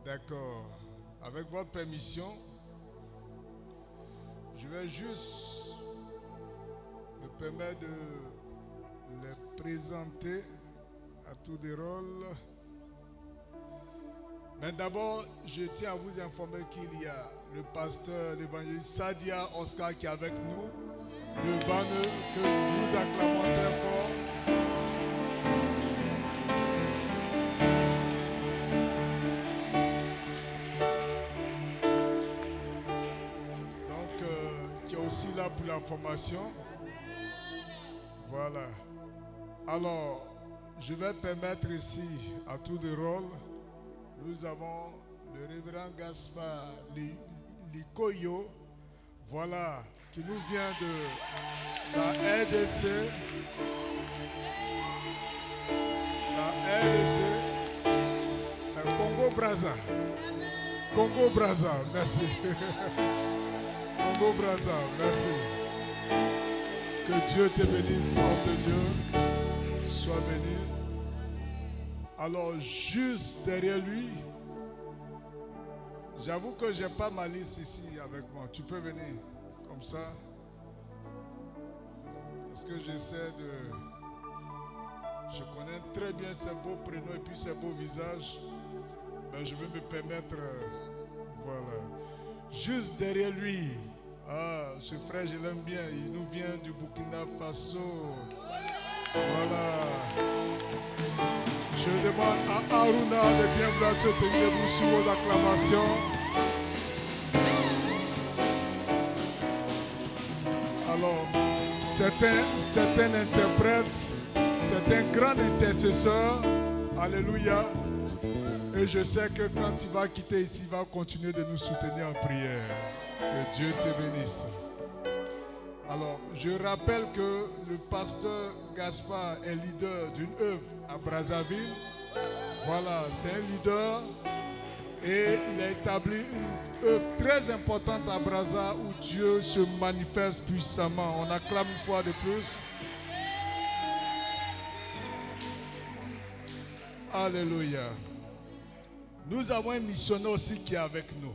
D'accord. Avec votre permission, je vais juste me permettre de les présenter à tour de rôle. Mais d'abord, je tiens à vous informer qu'il y a le pasteur, l'évangéliste Sadia Oscar qui est avec nous, de Banneux, que nous acclamons très fort. Qui est aussi là pour la formation. Voilà. Alors, je vais permettre ici, à tour de rôle, nous avons le révérend Gaspard Likoyo, voilà, qui nous vient de la RDC. La RDC, Congo-Brazza. Congo-Brazza, merci. Congo-Brazza, merci. Que Dieu te bénisse, homme de Dieu, sois béni. Alors, juste derrière lui, j'avoue que je n'ai pas ma liste ici avec moi. Tu peux venir comme ça. Parce que j'essaie de... Je connais très bien ses beaux prénoms et puis ses beaux visages. Mais je vais me permettre... voilà. Juste derrière lui, ce frère, je l'aime bien. Il nous vient du Burkina Faso. Voilà. Je demande à Aruna de bien vouloir se tenir debout sous vos acclamations. Alors, c'est un interprète, c'est un grand intercesseur. Alléluia. Et je sais que quand il va quitter ici, il va continuer de nous soutenir en prière. Que Dieu te bénisse. Alors, je rappelle que le pasteur Gaspard est leader d'une œuvre à Brazzaville. Voilà, c'est un leader et il a établi une œuvre très importante à Brazza où Dieu se manifeste puissamment. On acclame une fois de plus. Alléluia. Nous avons un missionnaire aussi qui est avec nous.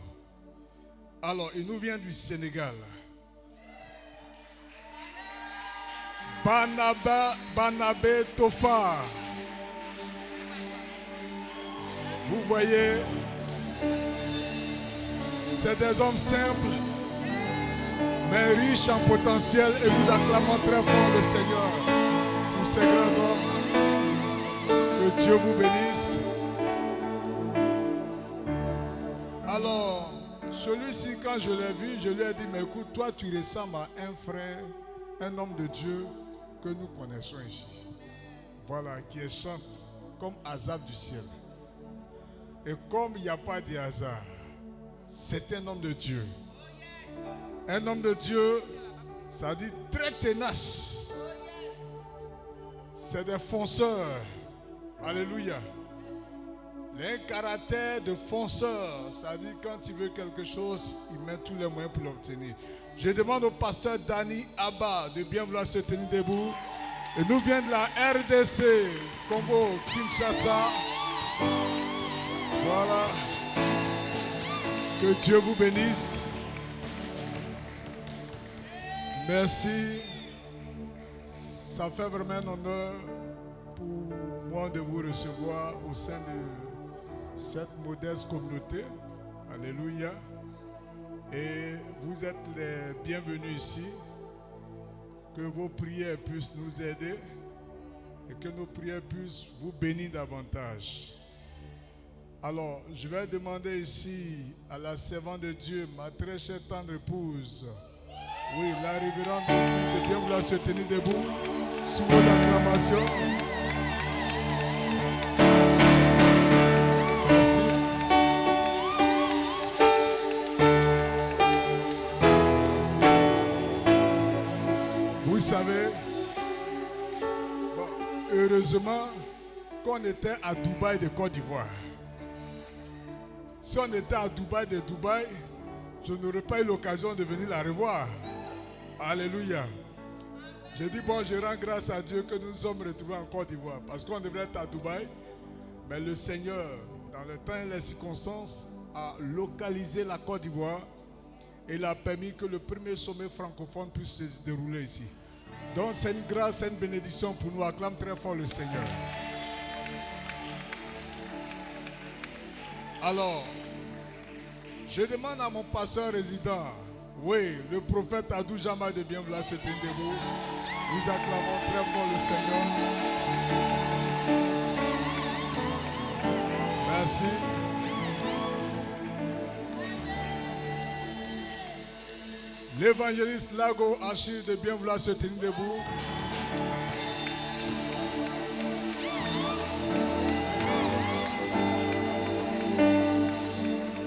Alors, il nous vient du Sénégal. Banabé Tofa. Vous voyez, c'est des hommes simples, mais riches en potentiel, et nous acclamons très fort le Seigneur pour ces grands hommes. Que Dieu vous bénisse. Alors, celui-ci, quand je l'ai vu, je lui ai dit, mais écoute, toi tu ressembles à un frère, un homme de Dieu que nous connaissons ici. Voilà, qui chante comme Azab du ciel. Et comme il n'y a pas de hasard, c'est un homme de Dieu. Un homme de Dieu, ça dit très tenace. C'est des fonceurs. Alléluia. Il a un caractère de fonceur. Ça dit quand il veut quelque chose, il met tous les moyens pour l'obtenir. Je demande au pasteur Dani Abba de bien vouloir se tenir debout. Et nous vient de la RDC, Congo, Kinshasa. Voilà. Que Dieu vous bénisse. Merci. Ça fait vraiment un honneur pour moi de vous recevoir au sein de cette modeste communauté. Alléluia. Et vous êtes les bienvenus ici. Que vos prières puissent nous aider et que nos prières puissent vous bénir davantage. Alors, je vais demander ici à la servante de Dieu, ma très chère tendre épouse, oui, la révérende de bien vouloir se tenir debout sous vos acclamations. Merci. Vous savez, heureusement qu'on était à Dubaï de Côte d'Ivoire. Si on était à Dubaï de Dubaï, je n'aurais pas eu l'occasion de venir la revoir. Alléluia. J'ai dit, bon, je rends grâce à Dieu que nous nous sommes retrouvés en Côte d'Ivoire. Parce qu'on devrait être à Dubaï. Mais le Seigneur dans le temps et les circonstances, a localisé la Côte d'Ivoire et il a permis que le premier sommet francophone puisse se dérouler ici. Donc c'est une grâce, c'est une bénédiction pour nous. Acclame très fort le Seigneur. Alors, je demande à mon pasteur résident, oui, le prophète Adou Jama de bien vouloir se tenir debout. Nous acclamons très fort le Seigneur. Merci. L'évangéliste Lago Achille de bien vouloir se tenir debout.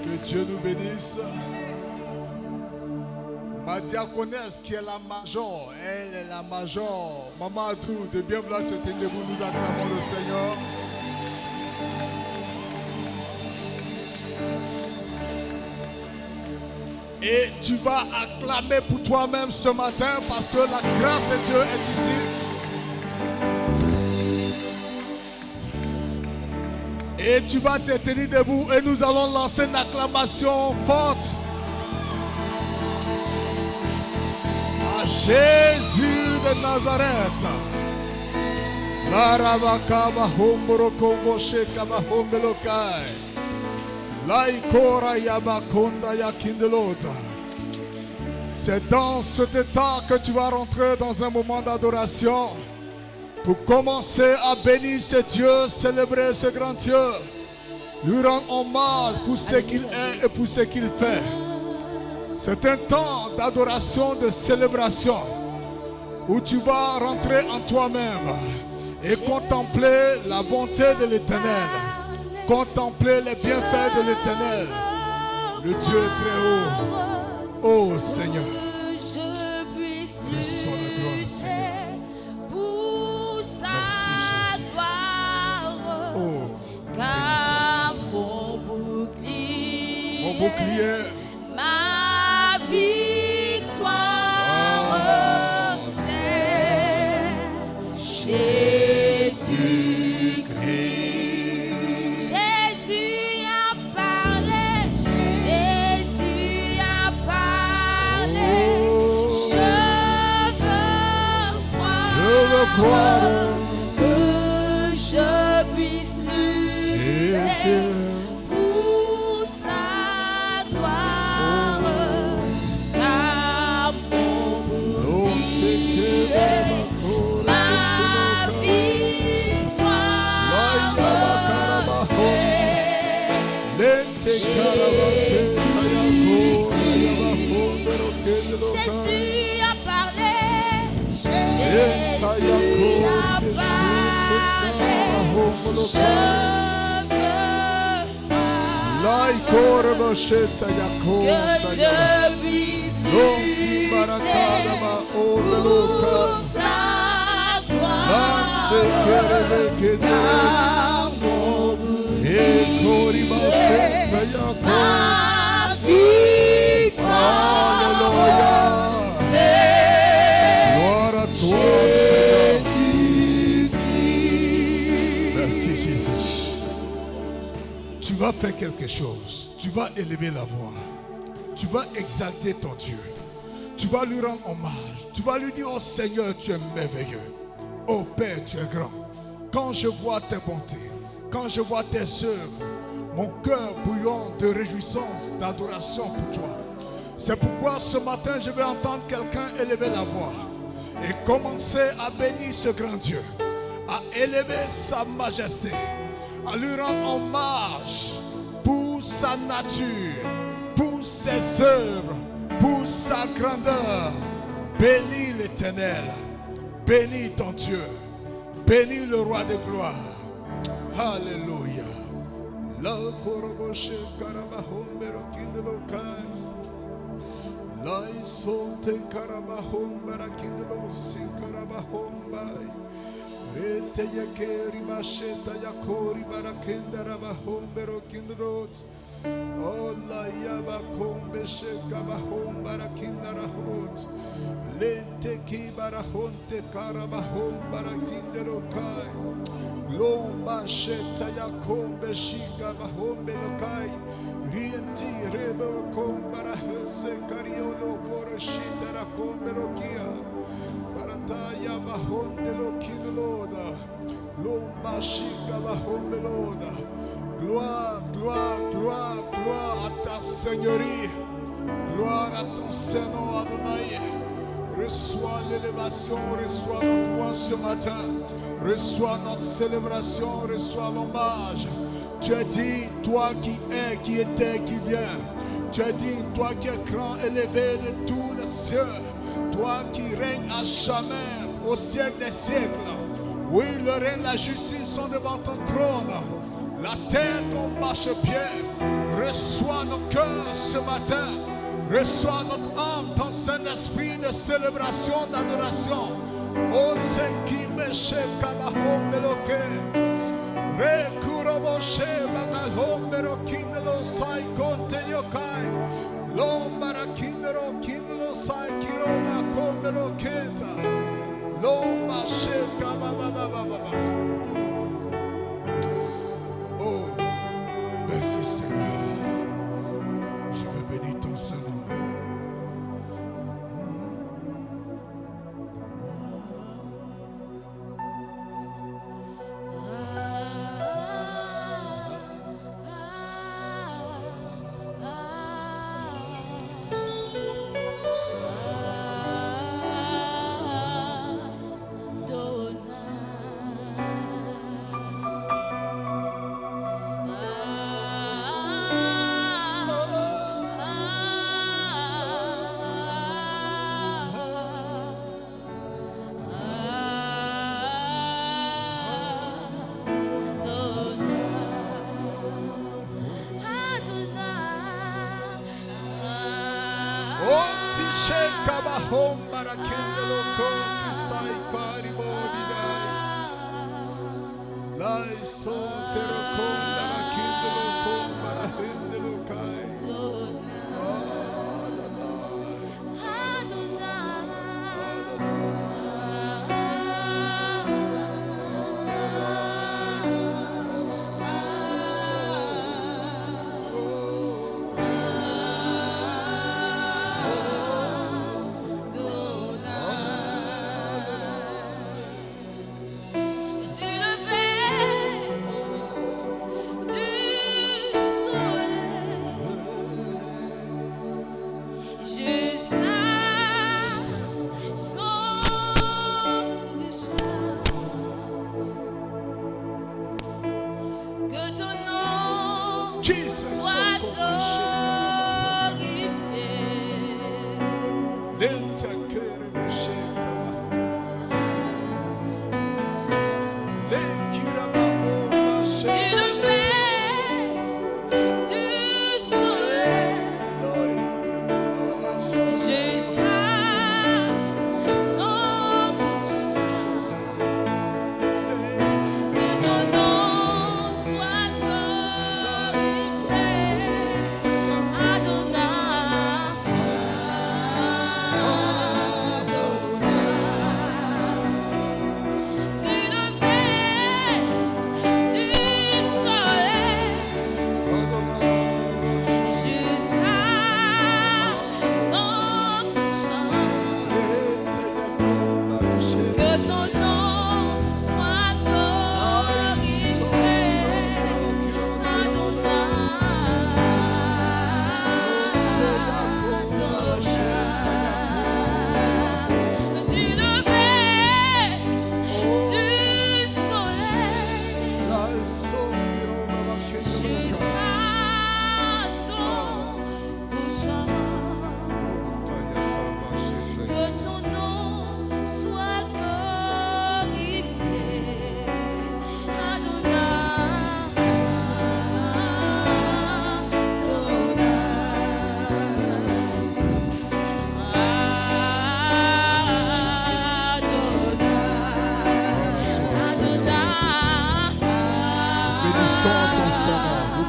Que Dieu nous bénisse. Ma diaconesse qui est la major, elle est la major. Maman Adou de bien vouloir se tenir debout. Nous acclamons le Seigneur. Et tu vas acclamer pour toi-même ce matin parce que la grâce de Dieu est ici. Et tu vas te tenir debout et nous allons lancer une acclamation forte à Jésus de Nazareth. C'est dans cet état que tu vas rentrer dans un moment d'adoration pour commencer à bénir ce Dieu, célébrer ce grand Dieu, lui rendre hommage pour ce qu'il est et pour ce qu'il fait. C'est un temps d'adoration, de célébration où tu vas rentrer en toi-même et contempler la bonté de l'Éternel. Contempler les bienfaits de l'Éternel, le Dieu très haut. Oh Seigneur, reçois la gloire, Seigneur. Merci Jésus. Oh, car mon bouclier, ma victoire, c'est Jésus-Christ. Jésus a parlé, Jésus a parlé. Je veux croire que je puisse lutter pour sa gloire, car mon bouclier, ma victoire, c'est Jésus a parlé, Jésus a parlé. Je veux que je puisse lutter pour sa gloire, car mon bouclier, ma victoire, c'est Jésus-Christ. Merci Jésus. Tu vas faire quelque chose. Tu vas élever la voix. Tu vas exalter ton Dieu. Tu vas lui rendre hommage. Tu vas lui dire, oh Seigneur, tu es merveilleux. Oh Père, tu es grand. Quand je vois tes bontés, quand je vois tes œuvres, mon cœur bouillonne de réjouissance, d'adoration pour toi. C'est pourquoi ce matin, je vais entendre quelqu'un élever la voix et commencer à bénir ce grand Dieu, à élever sa majesté, à lui rendre hommage pour sa nature, pour ses œuvres, pour sa grandeur. Bénis l'Éternel, bénis ton Dieu, bénis le roi de gloire. Alléluia. La koroboshe karabahon merokindolokai. La isote karabahon barakindolo sin karabahon bai. Rete yakeri masheta yakori barakenda rabahon merokindlos. Ola yabakom beshe kabahon barakinda rahot. Lente ki barahon te karabahon barakindolokai. Lomba shetaya kombe shika bahombe lokai. Rienti rebo kombara hese kariolo boro shitara kombe lokia. Barataya bahonde lokino loda. Lomba shika bahombe loda. Gloire, gloire, gloire, gloire à ta Seigneurie. Gloire à ton Saint-Nom, Adonai. Reçois l'élévation, reçois notre louange ce matin. Reçois notre célébration, reçois l'hommage. Tu as dit, toi qui es, qui était, qui vient. Tu as dit, toi qui es grand, élevé de tous les cieux. Toi qui règnes à jamais, au siècle des siècles. Oui, le règne, la justice sont devant ton trône. La terre, ton marchepied. Reçois nos cœurs ce matin. Reçois notre âme, ton Saint-Esprit de célébration, d'adoration. Oh, c'est qui me chèque à la home loke. Rekuroboshe, bagalhomero, kindelo, sai, conte yokai. Lombara, kindero, kindelo, sai, kiroba, komero, keta. Lomba, sheka, baba. Oh, merci Seigneur. Je veux bénir ton Saint-Nom.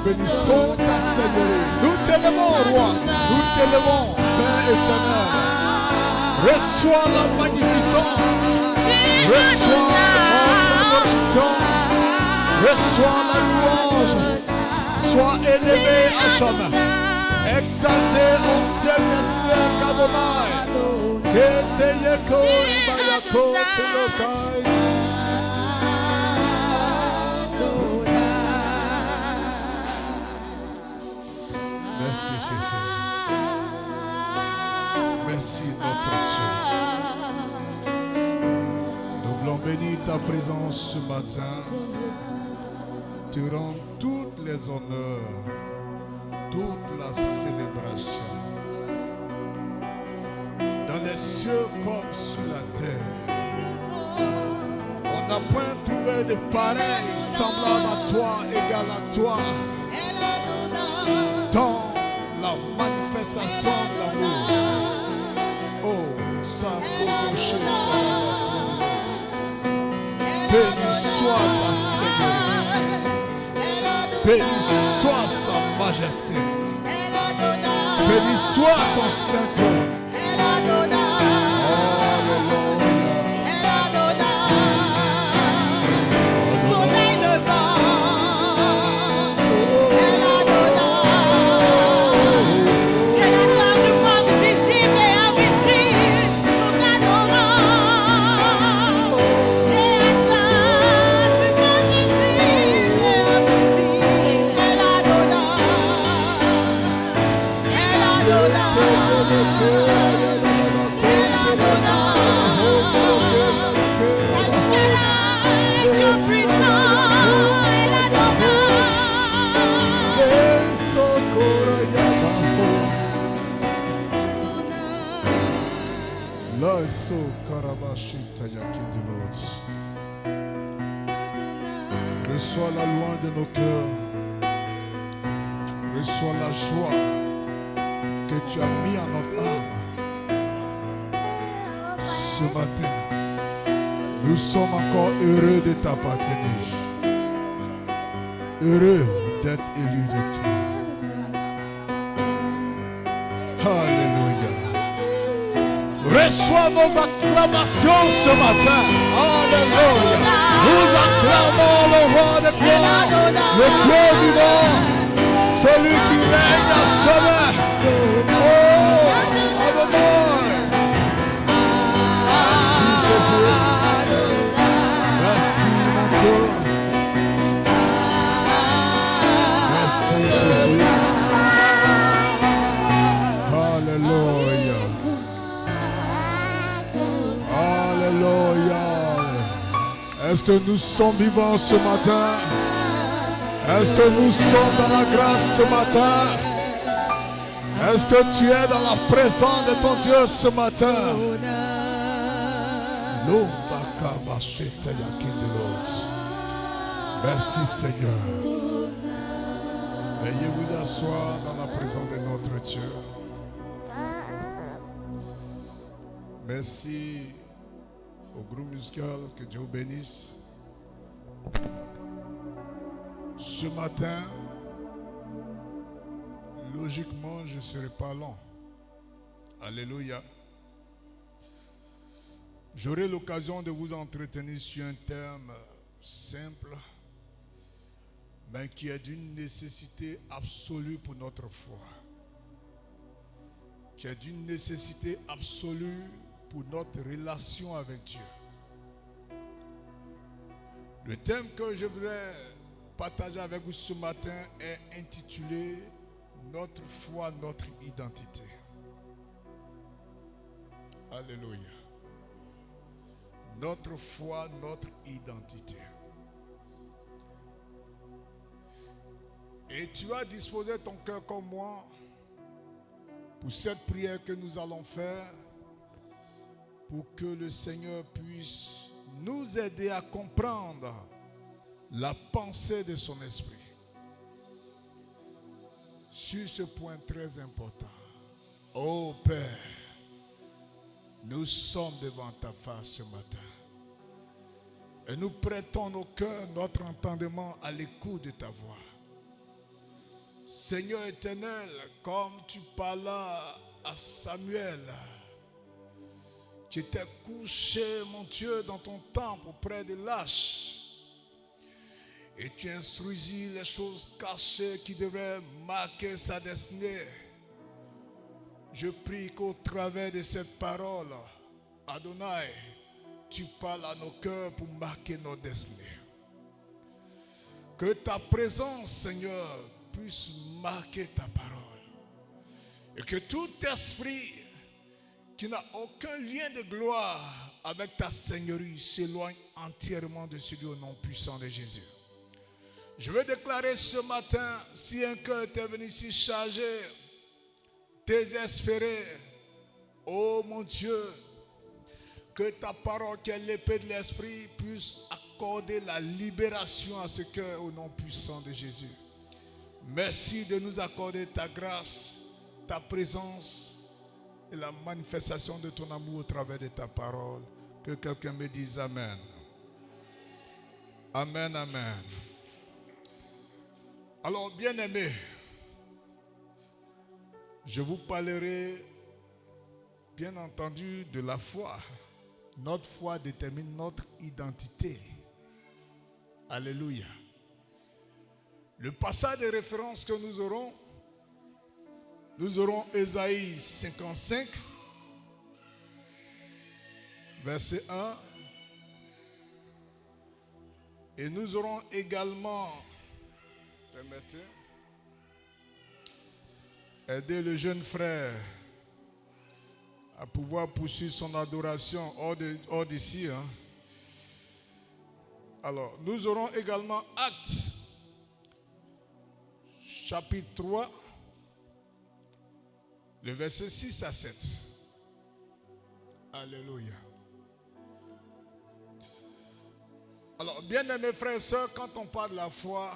Bénissons ta Seigneurie. Nous t'élevons, roi. Nous t'élevons, Père éternel. Reçois la magnificence. Reçois notre adoration. Reçois la louange. Sois élevé à jamais. Exalté en ciel des siècles, Adonai. Que te yekori bayako te lokai. Merci Jésus. Merci notre Dieu. Nous voulons bénir ta présence ce matin. Tu rends toutes les honneurs, toute la célébration. Dans les cieux comme sur la terre. On n'a point trouvé de pareil, semblable à toi, égal à toi. Dans la manifestation de l'amour. Oh, ça couche. Béni soit ta Seigneur. Béni soit sa majesté. Béni soit ton Saint-Nom. Soleil levant, c'est l'Adonai. Créateur du monde visible et invisible, nous t'adorons. Créateur du monde visible et invisible, c'est l'Adonai. Dieu puissant, El Reçois la louange de nos cœurs. Reçois la joie que tu as mis en notre âme. Ce matin, nous sommes encore heureux de t'appartenir. Heureux d'être élus de toi. Alléluia. Reçois nos acclamations ce matin. Alléluia. Nous acclamons le roi de gloire, le Dieu vivant, celui qui règne à jamais. Oh, Adonai. Merci Jésus. Merci mon Dieu. Merci Jésus. Alléluia. Alléluia. Est-ce que nous sommes vivants ce matin? Est-ce que nous sommes dans la grâce ce matin? Est-ce que tu es dans la présence de ton Dieu ce matin? Merci Seigneur. Veuillez vous asseoir dans la présence de notre Dieu. Merci au groupe musical, que Dieu bénisse. Ce matin, logiquement, je ne serai pas long. Alléluia. J'aurai l'occasion de vous entretenir sur un thème simple, mais qui est d'une nécessité absolue pour notre foi. Qui est d'une nécessité absolue pour notre relation avec Dieu. Le thème que je voudrais partager avec vous ce matin est intitulé « Notre foi, notre identité ». Alléluia. Notre foi, notre identité. Et tu as disposé ton cœur comme moi pour cette prière que nous allons faire, pour que le Seigneur puisse nous aider à comprendre la pensée de son esprit sur ce point très important. Ô Père, nous sommes devant ta face ce matin et nous prêtons nos cœurs, notre entendement à l'écoute de ta voix. Seigneur éternel, comme tu parlas à Samuel, qui était couché, mon Dieu, dans ton temple auprès des lâches, Et tu instruisis les choses cachées qui devraient marquer sa destinée. Je prie qu'au travers de cette parole, Adonai, tu parles à nos cœurs pour marquer nos destinées. Que ta présence, Seigneur, puisse marquer ta parole. Et que tout esprit qui n'a aucun lien de gloire avec ta Seigneurie s'éloigne entièrement de celui au nom puissant de Jésus. Je veux déclarer ce matin, si un cœur est venu ici chargé, désespéré, oh mon Dieu, que ta parole qui est l'épée de l'esprit puisse accorder la libération à ce cœur au nom puissant de Jésus. Merci de nous accorder ta grâce, ta présence et la manifestation de ton amour au travers de ta parole. Que quelqu'un me dise Amen. Amen, Amen. Alors, bien-aimés, je vous parlerai, bien entendu, de la foi. Notre foi détermine notre identité. Alléluia. Le passage de référence que nous aurons Ésaïe 55, verset 1. Et nous aurons également, permettez, aider le jeune frère à pouvoir poursuivre son adoration hors d'ici. Hein. Alors, nous aurons également Actes, chapitre 3, le verset 6 à 7. Alléluia. Alors, bien-aimés frères et sœurs, quand on parle de la foi,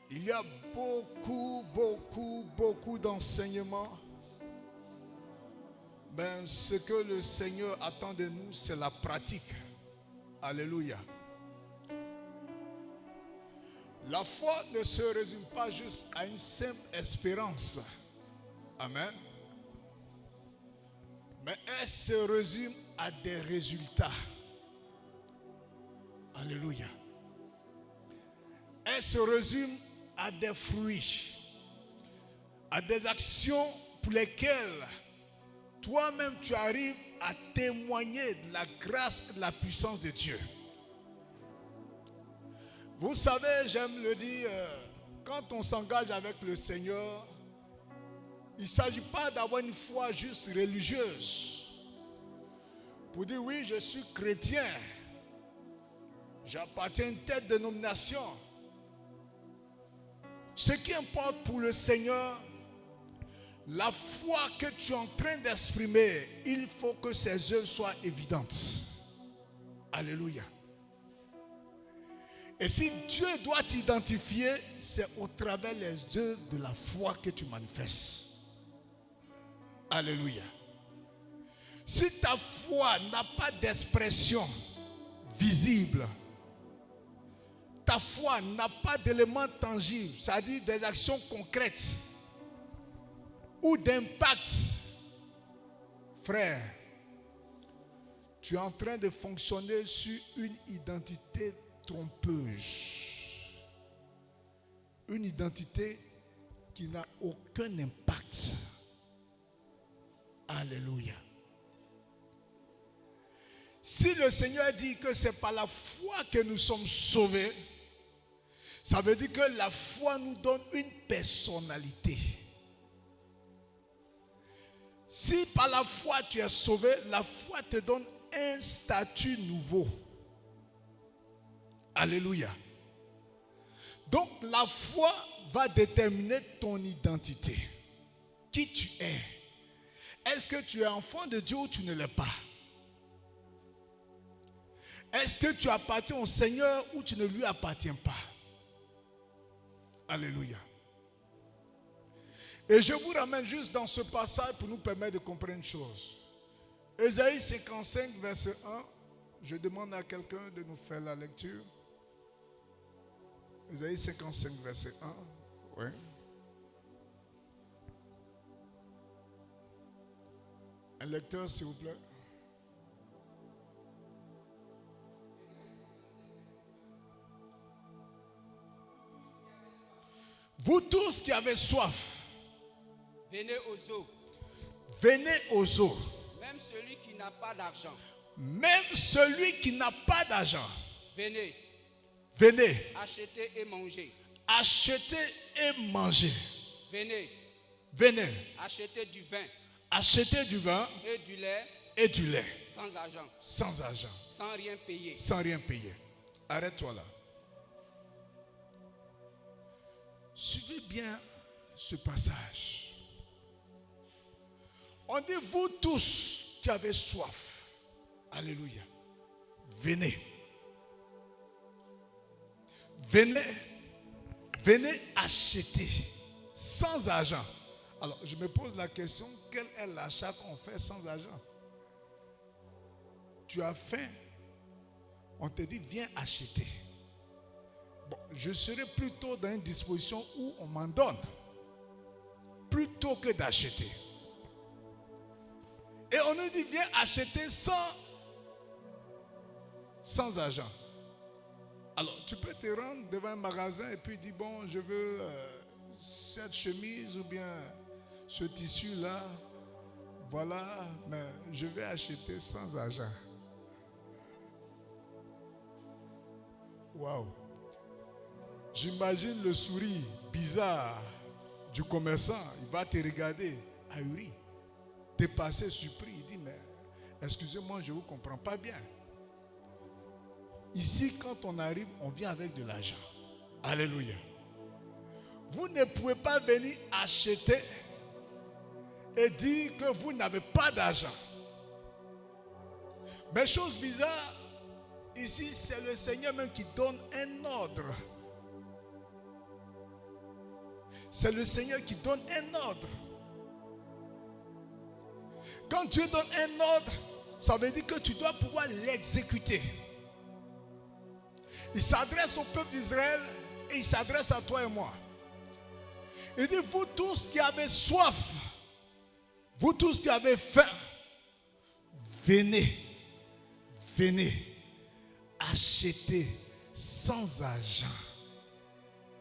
il y a beaucoup d'enseignements. Ben, ce que le Seigneur attend de nous, c'est la pratique. Alléluia. La foi ne se résume pas juste à une simple espérance. Amen. Mais elle se résume à des résultats. Alléluia. Elle se résume à des fruits, à des actions pour lesquelles toi-même tu arrives à témoigner de la grâce et de la puissance de Dieu. Vous savez, j'aime le dire, quand on s'engage avec le Seigneur, il ne s'agit pas d'avoir une foi juste religieuse. Pour dire oui, je suis chrétien, j'appartiens à une telle dénomination. Ce qui importe pour le Seigneur, la foi que tu es en train d'exprimer, il faut que ses œuvres soient évidentes. Alléluia. Et si Dieu doit t'identifier, c'est au travers des œuvres de la foi que tu manifestes. Alléluia. Si ta foi n'a pas d'expression visible, ta foi n'a pas d'éléments tangibles, c'est-à-dire des actions concrètes ou d'impact, frère, tu es en train de fonctionner sur une identité trompeuse. Une identité qui n'a aucun impact. Alléluia. Si le Seigneur dit que c'est par la foi que nous sommes sauvés, ça veut dire que la foi nous donne une personnalité. Si par la foi tu es sauvé, la foi te donne un statut nouveau. Alléluia. Donc la foi va déterminer ton identité. Qui tu es. Est-ce que tu es enfant de Dieu ou tu ne l'es pas? Est-ce que tu appartiens au Seigneur ou tu ne lui appartiens pas? Alléluia. Et je vous ramène juste dans ce passage pour nous permettre de comprendre une chose. Ésaïe 55, verset 1. Je demande à quelqu'un de nous faire la lecture. Ésaïe 55, verset 1. Oui. Un lecteur, s'il vous plaît. Vous tous qui avez soif, venez aux eaux. venez aux eaux. Même celui qui n'a pas d'argent, Même celui qui n'a pas d'argent, venez, venez, achetez et mangez. achetez et mangez. Venez, Venez, achetez du vin achetez du vin et du lait et du lait, sans argent, sans argent, sans rien payer. sans rien payer. Arrête-toi là. Suivez bien ce passage. On dit, vous tous qui avez soif, alléluia, venez. Venez, venez acheter sans argent. Alors, je me pose la question, quel est l'achat qu'on fait sans argent? Tu as faim, on te dit, viens acheter. Bon, je serai plutôt dans une disposition où on m'en donne, plutôt que d'acheter. Et on nous dit, viens acheter sans argent. Alors, tu peux te rendre devant un magasin et puis dire, bon, je veux cette chemise ou bien ce tissu-là. Voilà, mais je vais acheter sans argent. Waouh! J'imagine le sourire bizarre du commerçant. Il va te regarder, ahuri, dépassé, surpris. Il dit, mais excusez-moi, je ne vous comprends pas bien. Ici, quand on arrive, on vient avec de l'argent. Alléluia. Vous ne pouvez pas venir acheter et dire que vous n'avez pas d'argent. Mais chose bizarre, ici, c'est le Seigneur même qui donne un ordre. C'est le Seigneur qui donne un ordre. Quand Dieu donne un ordre, ça veut dire que tu dois pouvoir l'exécuter. Il s'adresse au peuple d'Israël et il s'adresse à toi et moi. Il dit, vous tous qui avez soif, vous tous qui avez faim, venez, venez, achetez sans argent.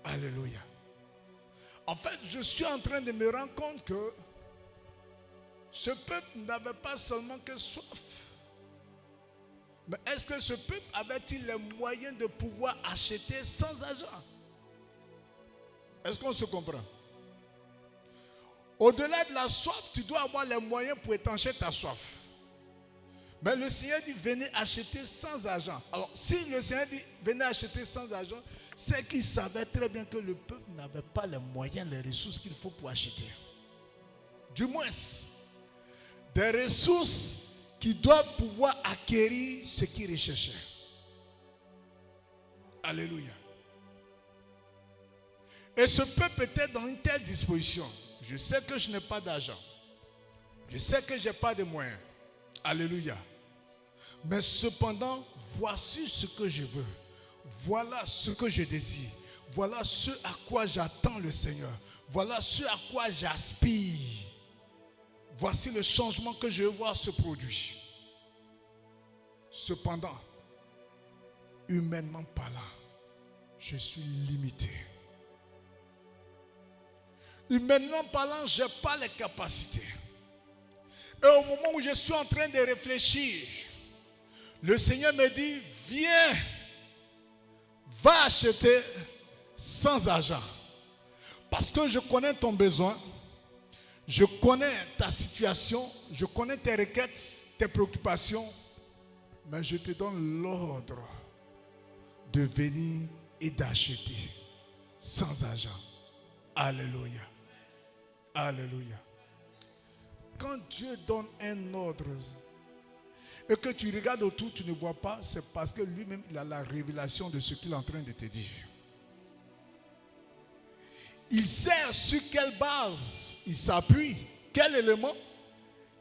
Alléluia. En fait, je suis en train de me rendre compte que ce peuple n'avait pas seulement que soif. Mais est-ce que ce peuple avait-il les moyens de pouvoir acheter sans argent? Est-ce qu'on se comprend? Au-delà de la soif, tu dois avoir les moyens pour étancher ta soif. Mais le Seigneur dit, venez acheter sans argent. Alors, si le Seigneur dit, venez acheter sans argent, c'est qu'il savait très bien que le peuple n'avait pas les moyens, les ressources qu'il faut pour acheter. Du moins, des ressources qui doivent pouvoir acquérir ce qu'ils recherchaient. Alléluia. Et ce peuple était dans une telle disposition. Je sais que je n'ai pas d'argent. Je sais que je n'ai pas de moyens. Alléluia. Mais cependant, voici ce que je veux. Voilà ce que je désire. Voilà ce à quoi j'attends le Seigneur. Voilà ce à quoi j'aspire. Voici le changement que je veux voir se produire. Cependant, humainement parlant, je suis limité. Humainement parlant, je n'ai pas les capacités. Et au moment où je suis en train de réfléchir, le Seigneur me dit, viens, va acheter sans argent. Parce que je connais ton besoin, je connais ta situation, je connais tes requêtes, tes préoccupations, mais je te donne l'ordre de venir et d'acheter sans argent. Alléluia. Alléluia. Quand Dieu donne un ordre et que tu regardes autour, tu ne vois pas, c'est parce que lui-même, il a la révélation de ce qu'il est en train de te dire. Il sait sur quelle base il s'appuie, quel élément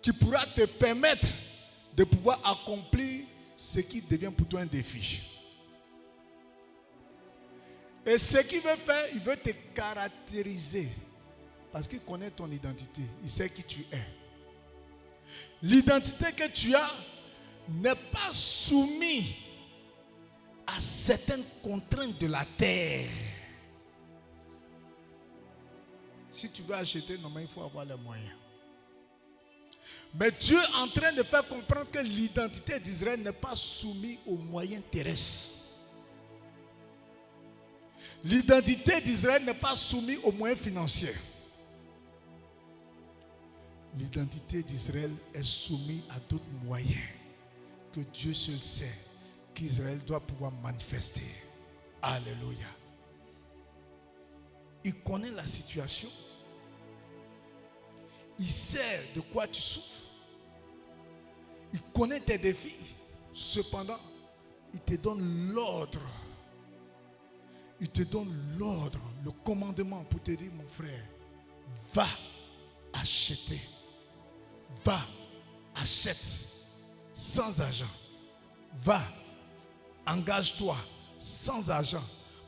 qui pourra te permettre de pouvoir accomplir ce qui devient pour toi un défi. Et ce qu'il veut faire, il veut te caractériser. Parce qu'il connaît ton identité. Il sait qui tu es. L'identité que tu as n'est pas soumise à certaines contraintes de la terre. Si tu veux acheter, normalement, il faut avoir les moyens. Mais Dieu est en train de faire comprendre que l'identité d'Israël n'est pas soumise aux moyens terrestres. L'identité d'Israël n'est pas soumise aux moyens financiers. L'identité d'Israël est soumise à d'autres moyens que Dieu seul sait qu'Israël doit pouvoir manifester. Alléluia. Il connaît la situation. Il sait de quoi tu souffres. Il connaît tes défis. Cependant, il te donne l'ordre. Il te donne l'ordre, le commandement pour te dire, mon frère, va acheter. Va, achète sans argent. Va, engage-toi sans argent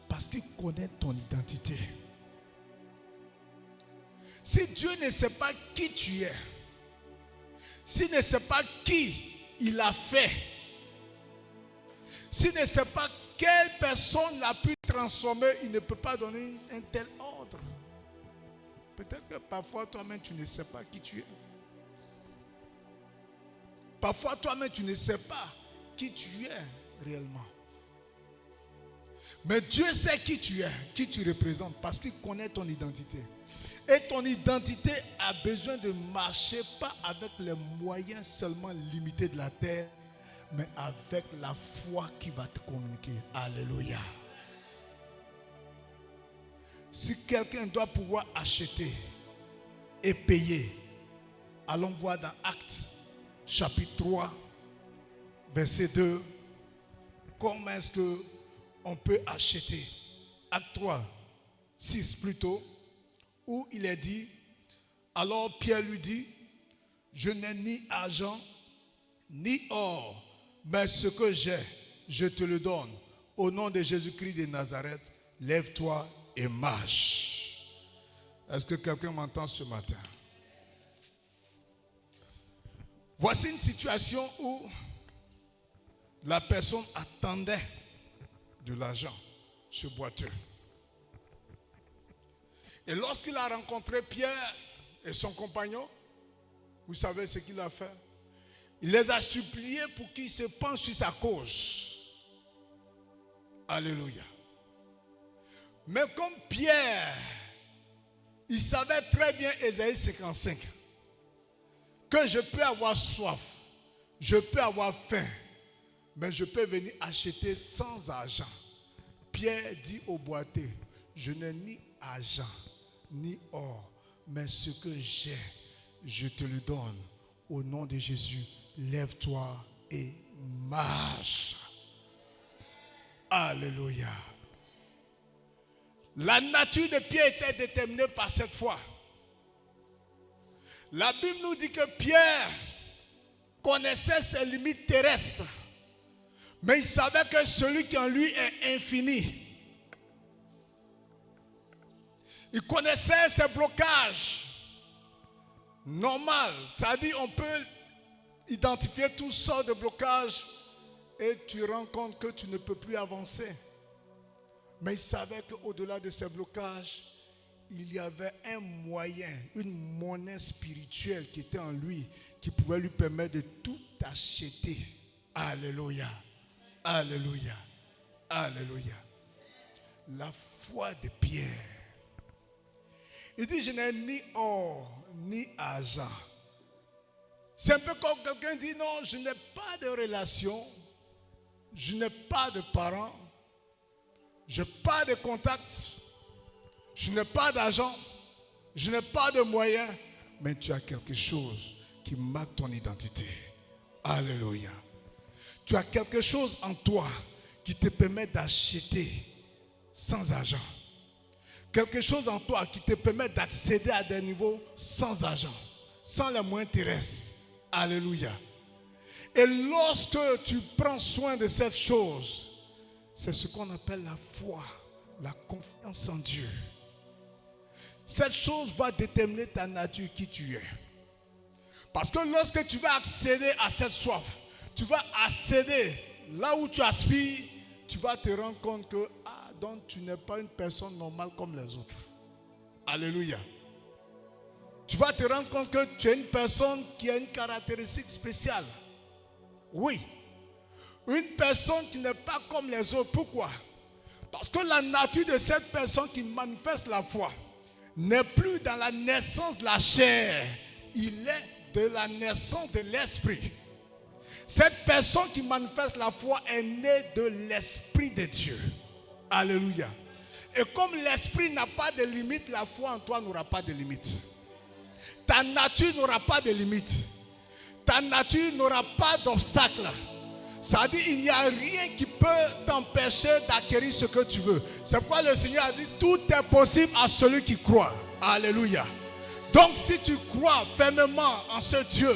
parce qu'il connaît ton identité. Si Dieu ne sait pas qui tu es, s'il ne sait pas qui il a fait, s'il ne sait pas quelle personne l'a pu transformer, il ne peut pas donner un tel ordre. Peut-être que parfois toi-même tu ne sais pas qui tu es. Parfois toi-même tu ne sais pas qui tu es réellement. Mais Dieu sait qui tu es, qui tu représentes, parce qu'il connaît ton identité. Et ton identité a besoin de marcher pas avec les moyens seulement limités de la terre, mais avec la foi qui va te communiquer. Alléluia. Si quelqu'un doit pouvoir acheter et payer, allons voir dans Actes chapitre 3, verset 2, comment est-ce qu'on peut acheter. Acte 3, 6 plutôt, où il est dit, alors Pierre lui dit, je n'ai ni argent, ni or, mais ce que j'ai, je te le donne. Au nom de Jésus-Christ de Nazareth, lève-toi et marche. Est-ce que quelqu'un m'entend ce matin? Voici une situation où la personne attendait de l'argent, ce boiteux. Et lorsqu'il a rencontré Pierre et son compagnon, vous savez ce qu'il a fait? Il les a suppliés pour qu'ils se penchent sur sa cause. Alléluia. Mais comme Pierre, il savait très bien, Ésaïe 55, que je peux avoir soif, je peux avoir faim, mais je peux venir acheter sans argent. Pierre dit au boiteux, je n'ai ni argent, ni or, mais ce que j'ai, je te le donne. Au nom de Jésus, lève-toi et marche. Alléluia. La nature de Pierre était déterminée par cette foi. La Bible nous dit que Pierre connaissait ses limites terrestres, mais il savait que celui qui en lui est infini. Il connaissait ses blocages. Normal, ça dit on peut identifier toutes sortes de blocages et tu rends compte que tu ne peux plus avancer. Mais il savait qu'au-delà de ces blocages, il y avait un moyen, une monnaie spirituelle qui était en lui, qui pouvait lui permettre de tout acheter. Alléluia. Alléluia. Alléluia. La foi de Pierre. Il dit, je n'ai ni or, ni argent. C'est un peu comme quelqu'un dit, non, je n'ai pas de relation, je n'ai pas de parents, je n'ai pas de contacts, je n'ai pas d'argent, je n'ai pas de moyens, mais tu as quelque chose qui marque ton identité. Alléluia. Tu as quelque chose en toi qui te permet d'acheter sans argent. Quelque chose en toi qui te permet d'accéder à des niveaux sans argent, sans les moyens terrestres. Alléluia. Et lorsque tu prends soin de cette chose, c'est ce qu'on appelle la foi, la confiance en Dieu. Cette chose va déterminer ta nature, qui tu es. Parce que lorsque tu vas accéder à cette soif, tu vas accéder là où tu aspires, tu vas te rendre compte que donc tu n'es pas une personne normale comme les autres. Alléluia. tu vas te rendre compte que tu es une personne qui a une caractéristique spéciale. Oui. Une personne qui n'est pas comme les autres. Pourquoi? Parce que la nature de cette personne qui manifeste la foi n'est plus dans la naissance de la chair. Il est de la naissance de l'esprit. Cette personne qui manifeste la foi est née de l'esprit de Dieu. Alléluia. Et comme l'esprit n'a pas de limite, la foi en toi n'aura pas de limite. Ta nature n'aura pas de limite. Ta nature n'aura pas d'obstacle. Ça dit, il n'y a rien qui peut t'empêcher d'acquérir ce que tu veux. C'est pourquoi le Seigneur a dit, tout est possible à celui qui croit. Alléluia. Donc si tu crois fermement en ce Dieu,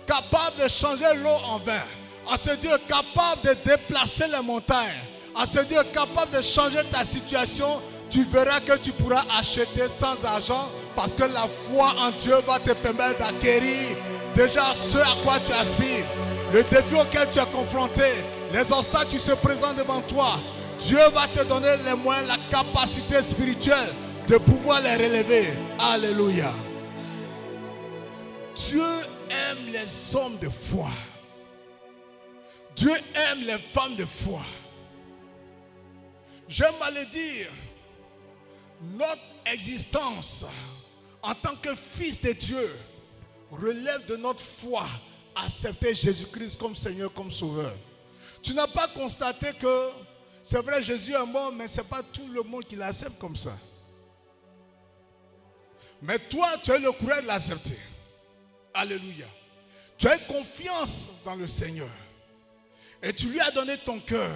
capable de changer l'eau en vin, en ce Dieu capable de déplacer les montagnes, en ce Dieu capable de changer ta situation, tu verras que tu pourras acheter sans argent parce que la foi en Dieu va te permettre d'acquérir déjà ce à quoi tu aspires. Le défi auquel tu es confronté, les obstacles qui se présentent devant toi, Dieu va te donner les moyens, la capacité spirituelle de pouvoir les relever. Alléluia. Dieu aime les hommes de foi. Dieu aime les femmes de foi. J'aime à le dire, notre existence en tant que fils de Dieu relève de notre foi. Accepter Jésus-Christ comme Seigneur, comme Sauveur. Tu n'as pas constaté que c'est vrai, Jésus est mort, mais ce n'est pas tout le monde qui l'accepte comme ça. Mais toi, tu as le courage de l'accepter. Alléluia. Tu as confiance dans le Seigneur. Et tu lui as donné ton cœur.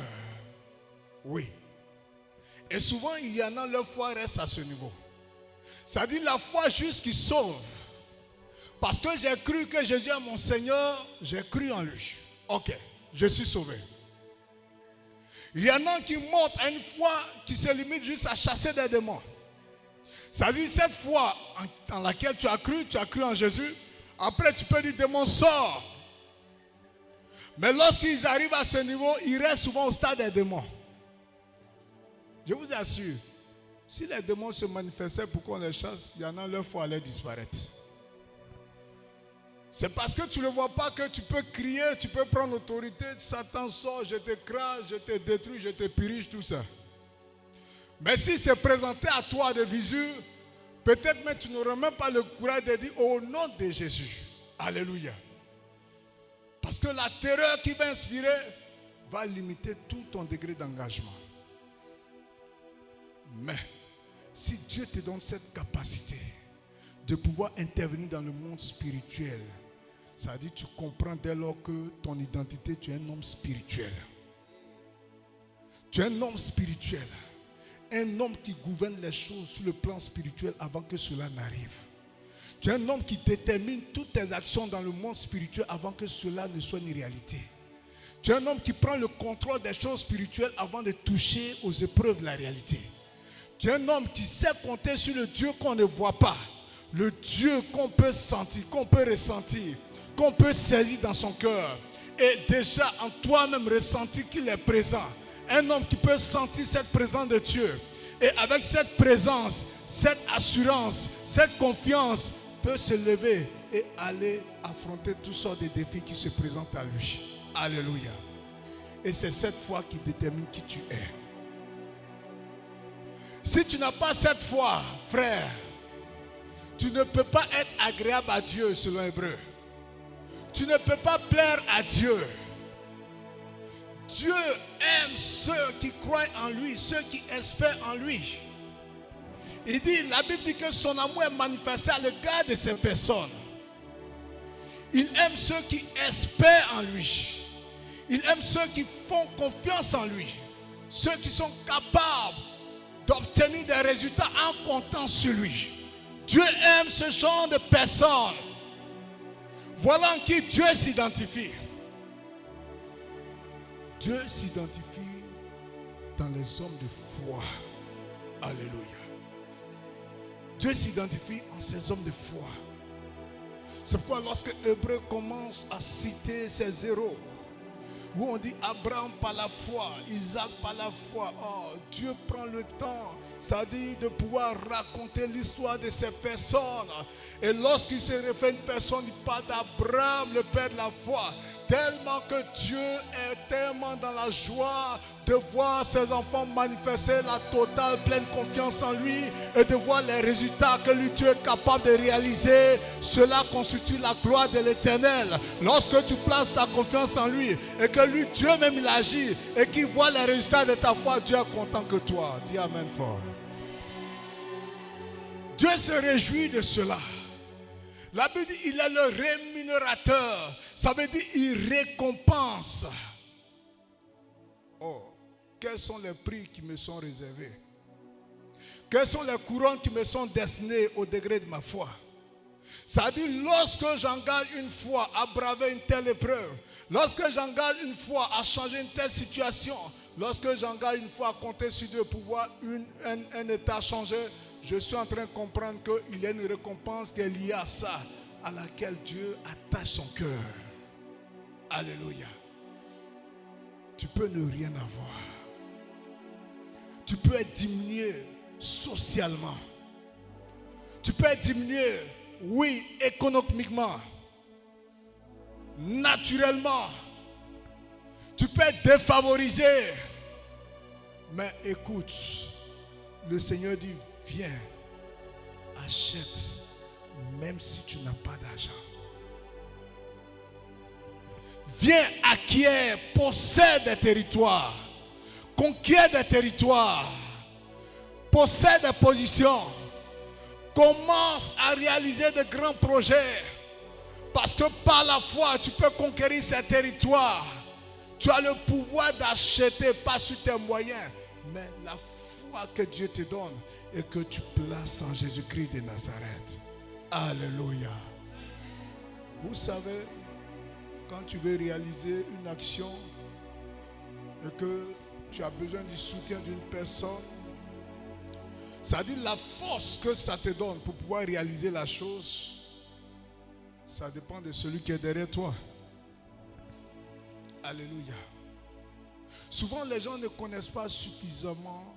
Oui. Et souvent, il y en a, leur foi reste à ce niveau. Ça dit la foi juste qui sauve. Parce que j'ai cru que Jésus est mon Seigneur, j'ai cru en lui. Ok, je suis sauvé. Il y en a qui montent à une foi qui se limite juste à chasser des démons. Ça dit cette foi en laquelle tu as cru en Jésus. Après tu peux dire démon sort. Mais lorsqu'ils arrivent à ce niveau, ils restent souvent au stade des démons. Je vous assure, si les démons se manifestaient pour qu'on les chasse, il y en a leur foi allait disparaître. C'est parce que tu ne vois pas que tu peux crier, tu peux prendre autorité, Satan sort, je t'écrase, je te détruis, je te purige, tout ça. Mais si c'est présenté à toi de visu, peut-être même tu n'auras même pas le courage de dire au nom de Jésus. Alléluia. Parce que la terreur qui va inspirer va limiter tout ton degré d'engagement. Mais si Dieu te donne cette capacité de pouvoir intervenir dans le monde spirituel, ça veut dire que tu comprends dès lors que ton identité, tu es un homme spirituel. Tu es un homme spirituel. Un homme qui gouverne les choses sur le plan spirituel avant que cela n'arrive. Tu es un homme qui détermine toutes tes actions dans le monde spirituel avant que cela ne soit une réalité. Tu es un homme qui prend le contrôle des choses spirituelles avant de toucher aux épreuves de la réalité. Tu es un homme qui sait compter sur le Dieu qu'on ne voit pas. Le Dieu qu'on peut sentir, qu'on peut ressentir, qu'on peut saisir dans son cœur. Et déjà en toi-même ressentir qu'il est présent. Un homme qui peut sentir cette présence de Dieu. Et avec cette présence, cette assurance, cette confiance, peut se lever et aller affronter toutes sortes de défis qui se présentent à lui. Alléluia. Et c'est cette foi qui détermine qui tu es. Si tu n'as pas cette foi, frère, tu ne peux pas être agréable à Dieu selon Hébreu. Tu ne peux pas plaire à Dieu. Dieu aime ceux qui croient en lui, ceux qui espèrent en lui. Il dit, la Bible dit que son amour est manifesté à l'égard de ces personnes. Il aime ceux qui espèrent en lui. Il aime ceux qui font confiance en lui. Ceux qui sont capables d'obtenir des résultats en comptant sur lui. Dieu aime ce genre de personnes. Voilà en qui Dieu s'identifie. Dieu s'identifie dans les hommes de foi. Alléluia. Dieu s'identifie en ces hommes de foi. C'est pourquoi lorsque Hébreu commence à citer ces héros, où on dit Abraham par la foi, Isaac par la foi. Oh, Dieu prend le temps, c'est-à-dire de pouvoir raconter l'histoire de ces personnes. Et lorsqu'il se réfère à une personne, il parle d'Abraham, le père de la foi. Tellement que Dieu est tellement dans la joie de voir ses enfants manifester la totale pleine confiance en lui et de voir les résultats que lui Dieu est capable de réaliser. Cela constitue la gloire de l'Éternel. Lorsque tu places ta confiance en lui et que lui Dieu même il agit et qu'il voit les résultats de ta foi, Dieu est content que toi. Dis Amen fort. Dieu se réjouit de cela. La Bible dit il est le rémunérateur. Ça veut dire il récompense. Oh, quels sont les prix qui me sont réservés? Quelles sont les couronnes qui me sont destinées au degré de ma foi? Ça veut dire lorsque j'engage une foi à braver une telle épreuve, lorsque j'engage une foi à changer une telle situation, lorsque j'engage une foi à compter sur Dieu pour voir un état changer, je suis en train de comprendre qu'il y a une récompense qui est liée à ça, à laquelle Dieu attache son cœur. Alléluia. Tu peux ne rien avoir. Tu peux être diminué socialement. Tu peux être diminué, oui, économiquement, naturellement. Tu peux être défavorisé. Mais écoute, le Seigneur dit, viens, achète, même si tu n'as pas d'argent. Viens, acquiert, possède des territoires, conquiert des territoires, possède des positions, commence à réaliser de grands projets. Parce que par la foi, tu peux conquérir ces territoires. Tu as le pouvoir d'acheter, pas sur tes moyens, mais la foi que Dieu te donne et que tu places en Jésus-Christ de Nazareth. Alléluia. Vous savez, quand tu veux réaliser une action et que tu as besoin du soutien d'une personne, ça dit la force que ça te donne pour pouvoir réaliser la chose, ça dépend de celui qui est derrière toi. Alléluia. Souvent les gens ne connaissent pas suffisamment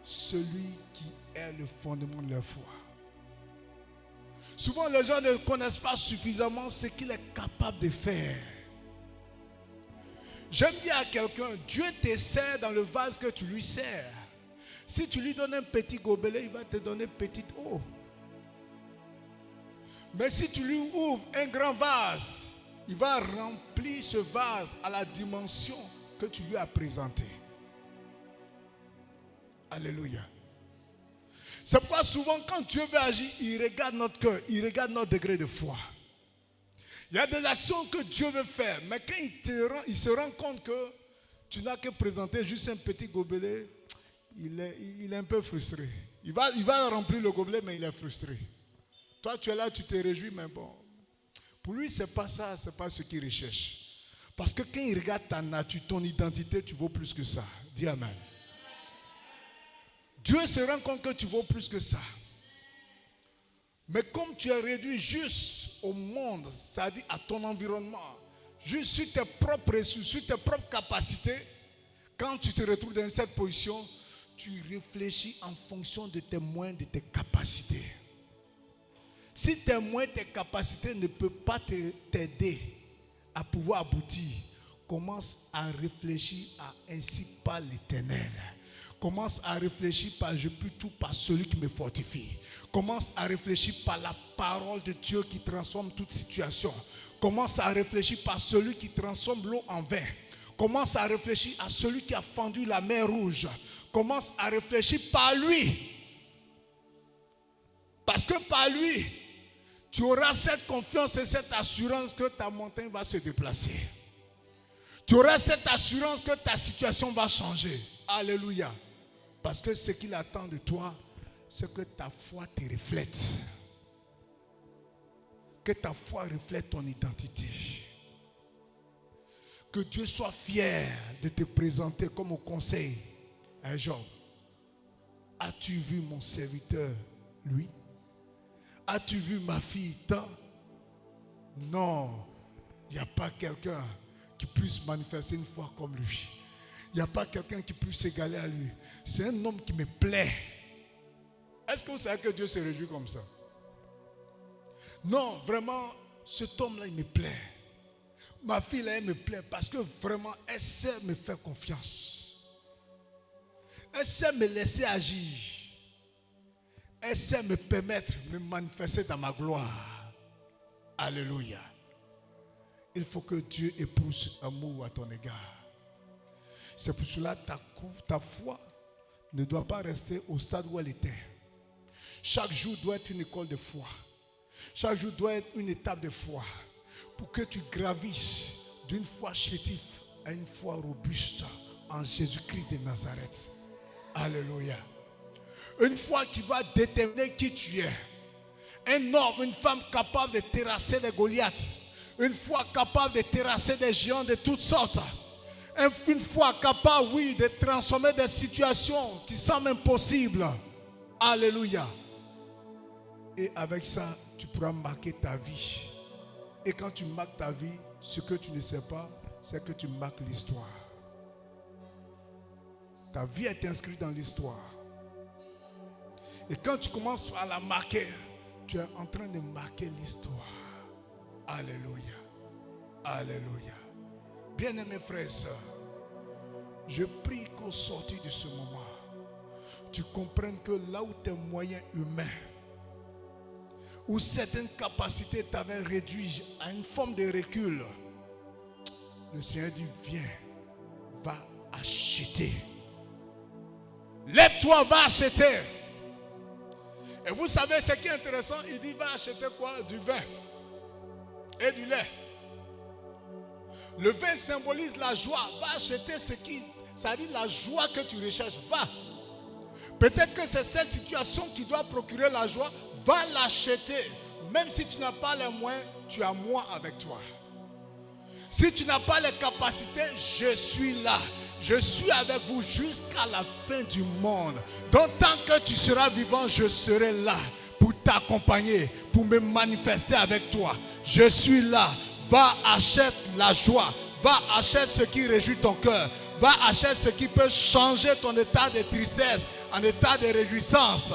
celui qui est le fondement de leur foi. Souvent les gens ne connaissent pas suffisamment ce qu'il est capable de faire. J'aime dire à quelqu'un, Dieu te sert dans le vase que tu lui sers. Si tu lui donnes un petit gobelet, il va te donner petite eau. Mais si tu lui ouvres un grand vase, il va remplir ce vase à la dimension que tu lui as présentée. Alléluia. C'est pourquoi souvent quand Dieu veut agir, il regarde notre cœur, il regarde notre degré de foi. Il y a des actions que Dieu veut faire, mais quand il se rend compte que tu n'as que présenter juste un petit gobelet, il est un peu frustré. Il va remplir le gobelet, mais il est frustré. Toi, tu es là, tu te réjouis, mais bon. Pour lui, ce n'est pas ça, ce n'est pas ce qu'il recherche. Parce que quand il regarde ta nature, ton identité, tu vaux plus que ça. Dis Amen. Dieu se rend compte que tu vaux plus que ça. Mais comme tu es réduit juste au monde, c'est-à-dire à ton environnement, juste sur tes propres ressources, sur tes propres capacités, quand tu te retrouves dans cette position, tu réfléchis en fonction de tes moyens, de tes capacités. Si tes moyens, tes capacités ne peuvent pas t'aider à pouvoir aboutir, commence à réfléchir à ainsi par l'Éternel. Commence à réfléchir par je puis tout par celui qui me fortifie. Commence à réfléchir par la parole de Dieu qui transforme toute situation. Commence à réfléchir par celui qui transforme l'eau en vin. Commence à réfléchir à celui qui a fendu la mer rouge. Commence à réfléchir par lui. Parce que par lui, tu auras cette confiance et cette assurance que ta montagne va se déplacer. Tu auras cette assurance que ta situation va changer. Alléluia. Parce que ce qu'il attend de toi, c'est que ta foi te reflète. Que ta foi reflète ton identité. Que Dieu soit fier de te présenter comme au conseil à Job. As-tu vu mon serviteur, lui? As-tu vu ma fille tant? Non, il n'y a pas quelqu'un qui puisse manifester une foi comme lui. Il n'y a pas quelqu'un qui puisse s'égaler à lui. C'est un homme qui me plaît. Est-ce que vous savez que Dieu se réjouit comme ça? Non, vraiment, cet homme-là, il me plaît. Ma fille, là, elle me plaît parce que vraiment, elle sait me faire confiance. Elle sait me laisser agir. Elle sait me permettre de me manifester dans ma gloire. Alléluia. Il faut que Dieu épouse cet amour à ton égard. C'est pour cela que ta foi ne doit pas rester au stade où elle était. Chaque jour doit être une école de foi. Chaque jour doit être une étape de foi. Pour que tu gravisses d'une foi chétive à une foi robuste en Jésus-Christ de Nazareth. Alléluia. Une foi qui va déterminer qui tu es. Un homme, une femme capable de terrasser les Goliaths. Une foi capable de terrasser des géants de toutes sortes. Une foi capable, oui, de transformer des situations qui semblent impossibles. Alléluia. Et avec ça, tu pourras marquer ta vie. Et quand tu marques ta vie, ce que tu ne sais pas, c'est que tu marques l'histoire. Ta vie est inscrite dans l'histoire. Et quand tu commences à la marquer, tu es en train de marquer l'histoire. Alléluia. Alléluia. Bien-aimés frères et sœurs, je prie qu'au sortir de ce moment, tu comprennes que là où tes moyens humains, où certaines capacités t'avaient réduit à une forme de recul, le Seigneur dit, viens, va acheter. Lève-toi, va acheter. Et vous savez ce qui est intéressant, il dit, va acheter quoi? Du vin et du lait. Le vin symbolise la joie. Va acheter ce qui, ça dit la joie que tu recherches. Va. Peut-être que c'est cette situation qui doit procurer la joie. Va l'acheter. Même si tu n'as pas les moyens, tu as moi avec toi. Si tu n'as pas les capacités, je suis là. Je suis avec vous jusqu'à la fin du monde. Donc tant que tu seras vivant, je serai là pour t'accompagner, pour me manifester avec toi. Je suis là. Va acheter la joie. Va acheter ce qui réjouit ton cœur. Va acheter ce qui peut changer ton état de tristesse en état de réjouissance.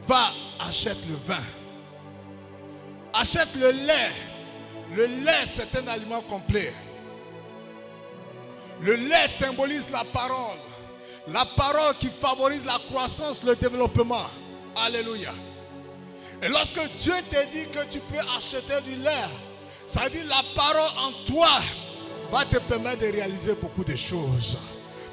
Va acheter le vin. Achète le lait. Le lait, c'est un aliment complet. Le lait symbolise la parole. La parole qui favorise la croissance, le développement. Alléluia. Et lorsque Dieu te dit que tu peux acheter du lait, ça dit la parole en toi va te permettre de réaliser beaucoup de choses.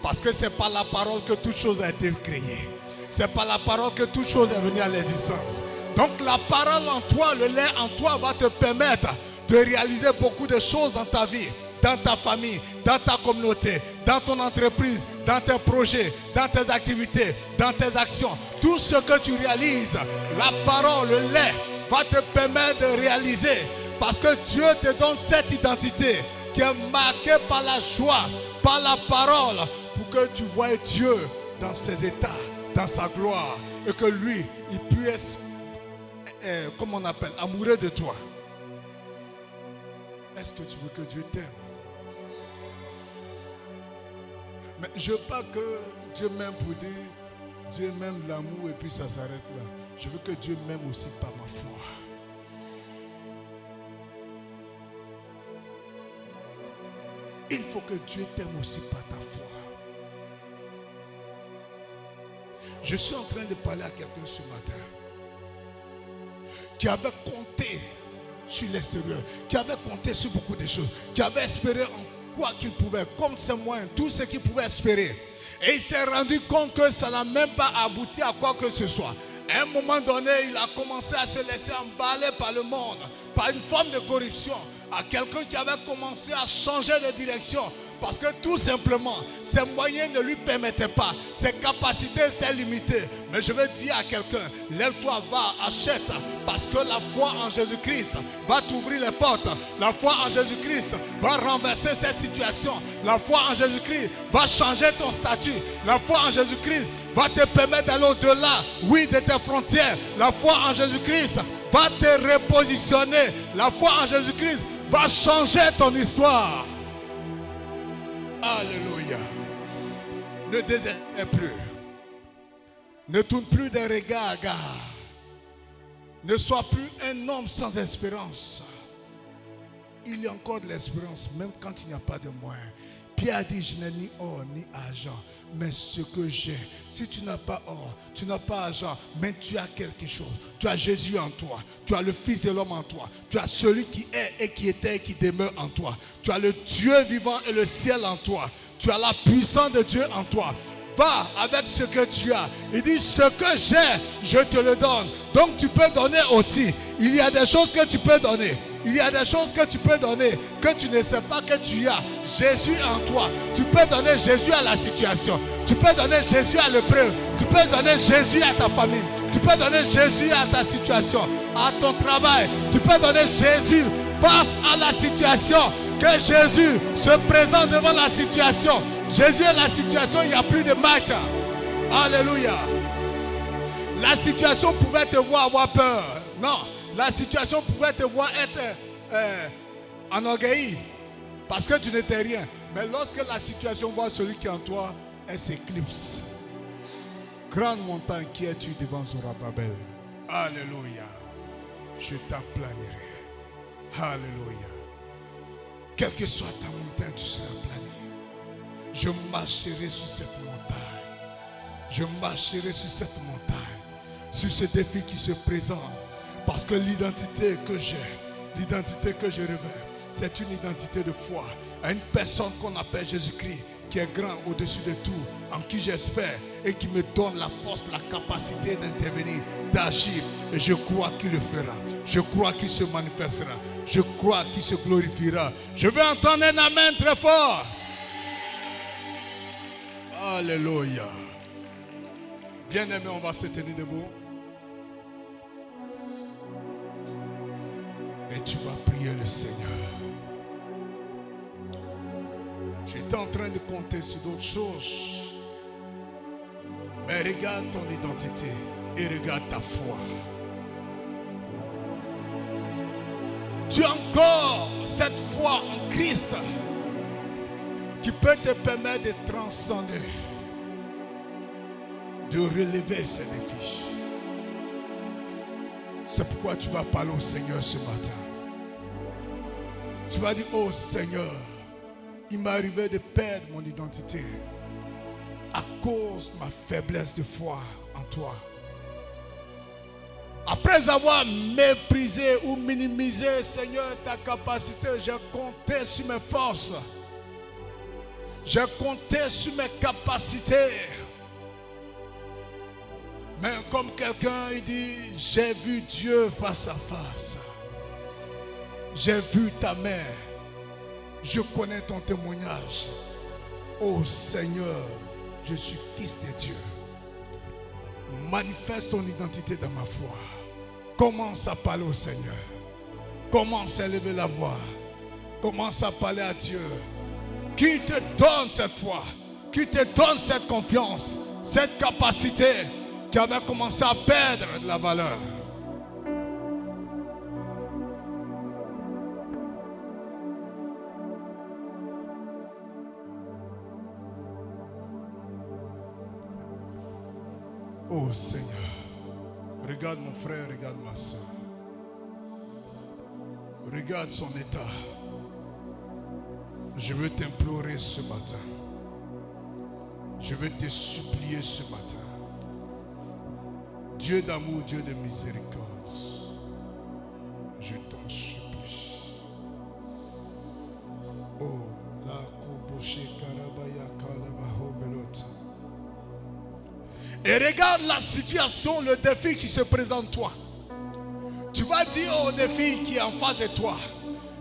Parce que c'est par la parole que toute chose a été créée. C'est par la parole que toute chose est venue à l'existence. Donc la parole en toi, le lait en toi va te permettre de réaliser beaucoup de choses dans ta vie, dans ta famille, dans ta communauté, dans ton entreprise, dans tes projets, dans tes activités, dans tes actions. Tout ce que tu réalises, la parole, le lait va te permettre de réaliser. Parce que Dieu te donne cette identité qui est marquée par la joie, par la parole, pour que tu vois Dieu dans ses états, dans sa gloire, et que lui, il puisse, comme on appelle, amoureux de toi. Est-ce que tu veux que Dieu t'aime? Mais je ne veux pas que Dieu m'aime pour dire Dieu m'aime l'amour et puis ça s'arrête là. Je veux que Dieu m'aime aussi par ma foi. Il faut que Dieu t'aime aussi par ta foi. Je suis en train de parler à quelqu'un ce matin qui avait compté sur l'extérieur, qui avait compté sur beaucoup de choses, qui avait espéré en quoi qu'il pouvait, comme ses moyens, tout ce qu'il pouvait espérer. Et il s'est rendu compte que ça n'a même pas abouti à quoi que ce soit. À un moment donné, il a commencé à se laisser emballer par le monde, par une forme de corruption, à quelqu'un qui avait commencé à changer de direction. Parce que tout simplement, ses moyens ne lui permettaient pas. Ses capacités étaient limitées. Mais je veux dire à quelqu'un, lève-toi, va, achète. Parce que la foi en Jésus-Christ va t'ouvrir les portes. La foi en Jésus-Christ va renverser cette situation. La foi en Jésus-Christ va changer ton statut. La foi en Jésus-Christ va te permettre d'aller au-delà, oui, de tes frontières. La foi en Jésus-Christ va te repositionner. La foi en Jésus-Christ va changer ton histoire. Alléluia. Ne désespère plus. Ne tourne plus d'un regard à gare. Ne sois plus un homme sans espérance. Il y a encore de l'espérance, même quand il n'y a pas de moyens. Pierre a dit, je n'ai ni or ni argent, mais ce que j'ai. Si tu n'as pas or, tu n'as pas argent, mais tu as quelque chose. Tu as Jésus en toi. Tu as le Fils de l'homme en toi. Tu as celui qui est et qui était et qui demeure en toi. Tu as le Dieu vivant et le ciel en toi. Tu as la puissance de Dieu en toi. Va avec ce que tu as. Il dit, ce que j'ai, je te le donne. Donc tu peux donner aussi. Il y a des choses que tu peux donner. Il y a des choses que tu peux donner que tu ne sais pas que tu as. Jésus en toi. Tu peux donner Jésus à la situation. Tu peux donner Jésus à l'épreuve. Tu peux donner Jésus à ta famille. Tu peux donner Jésus à ta situation, à ton travail. Tu peux donner Jésus face à la situation. Que Jésus se présente devant la situation. Jésus est la situation, il n'y a plus de marque. Alléluia. La situation pouvait te voir avoir peur. Non. La situation pouvait te voir être enorgueilli parce que tu n'étais rien. Mais lorsque la situation voit celui qui est en toi, elle s'éclipse. Grande montagne, qui es-tu devant Zorobabel? Alléluia. Je t'aplanirai. Alléluia. Quelle que soit ta montagne, tu seras plané. Je marcherai sur cette montagne. Je marcherai sur cette montagne. Sur ce défi qui se présente. Parce que l'identité que j'ai, l'identité que je revêt, c'est une identité de foi à une personne qu'on appelle Jésus-Christ, qui est grand au-dessus de tout, en qui j'espère et qui me donne la force, la capacité d'intervenir, d'agir. Et je crois qu'il le fera. Je crois qu'il se manifestera. Je crois qu'il se glorifiera. Je veux entendre un amen très fort. Alléluia. Bien-aimés, on va se tenir debout. Et tu vas prier le Seigneur. Tu es en train de compter sur d'autres choses. Mais regarde ton identité et regarde ta foi. Tu as encore cette foi en Christ qui peut te permettre de transcender, de relever ces défis. C'est pourquoi tu vas parler au Seigneur ce matin. Tu vas dire, oh Seigneur, il m'est arrivé de perdre mon identité à cause de ma faiblesse de foi en toi. Après avoir méprisé ou minimisé, Seigneur, ta capacité, j'ai compté sur mes forces. J'ai compté sur mes capacités. Mais comme quelqu'un, il dit, j'ai vu Dieu face à face. J'ai vu ta main. Je connais ton témoignage. Oh Seigneur, je suis fils de Dieu. Manifeste ton identité dans ma foi. Commence à parler au Seigneur. Commence à élever la voix. Commence à parler à Dieu. Qui te donne cette foi? Qui te donne cette confiance? Cette capacité qui avait commencé à perdre de la valeur. Oh Seigneur, regarde mon frère, regarde ma soeur. Regarde son état. Je veux t'implorer ce matin. Je veux te supplier ce matin. Dieu d'amour, Dieu de miséricorde, je t'en supplie. Oh, la koboché karabaya karabahomelot. Et regarde la situation, le défi qui se présente toi. Tu vas dire au défi qui est en face de toi,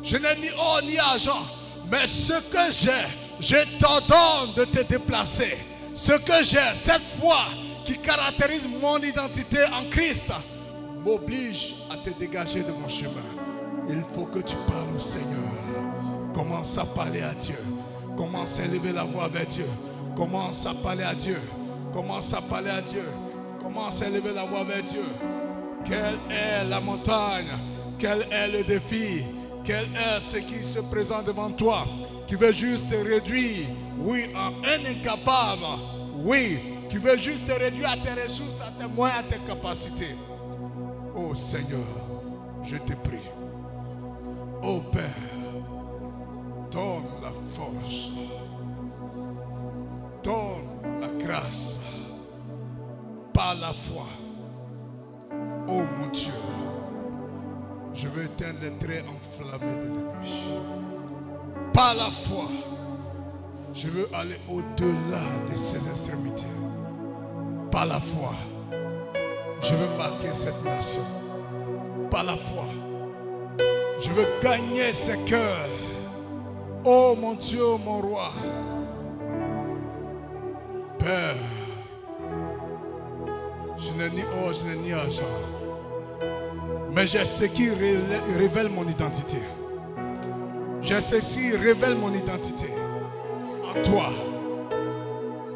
je n'ai ni or ni argent, mais ce que j'ai, je t'ordonne de te déplacer. Ce que j'ai, cette foi qui caractérise mon identité en Christ, m'oblige à te dégager de mon chemin. Il faut que tu parles au Seigneur. Commence à parler à Dieu. Commence à élever la voix vers Dieu. Commence à parler à Dieu. Commence à parler à Dieu. Commence à élever la voix vers Dieu. Quelle est la montagne? Quel est le défi? Quel est ce qui se présente devant toi, qui veut juste te réduire, oui, en un incapable, oui, qui veut juste te réduire à tes ressources, à tes moyens, à tes capacités. Oh Seigneur, je te prie. Oh Père, donne la force, donne la grâce, par la foi. Oh mon Dieu, je veux éteindre les traits enflammés de l'ennemi. Par la foi, je veux aller au-delà de ces extrémités. Par la foi, je veux marquer cette nation. Par la foi, je veux gagner ses cœurs. Oh mon Dieu, mon roi. Père, je n'ai ni or, je n'ai ni argent. Mais j'ai ce qui révèle mon identité. J'ai ce qui révèle mon identité en toi.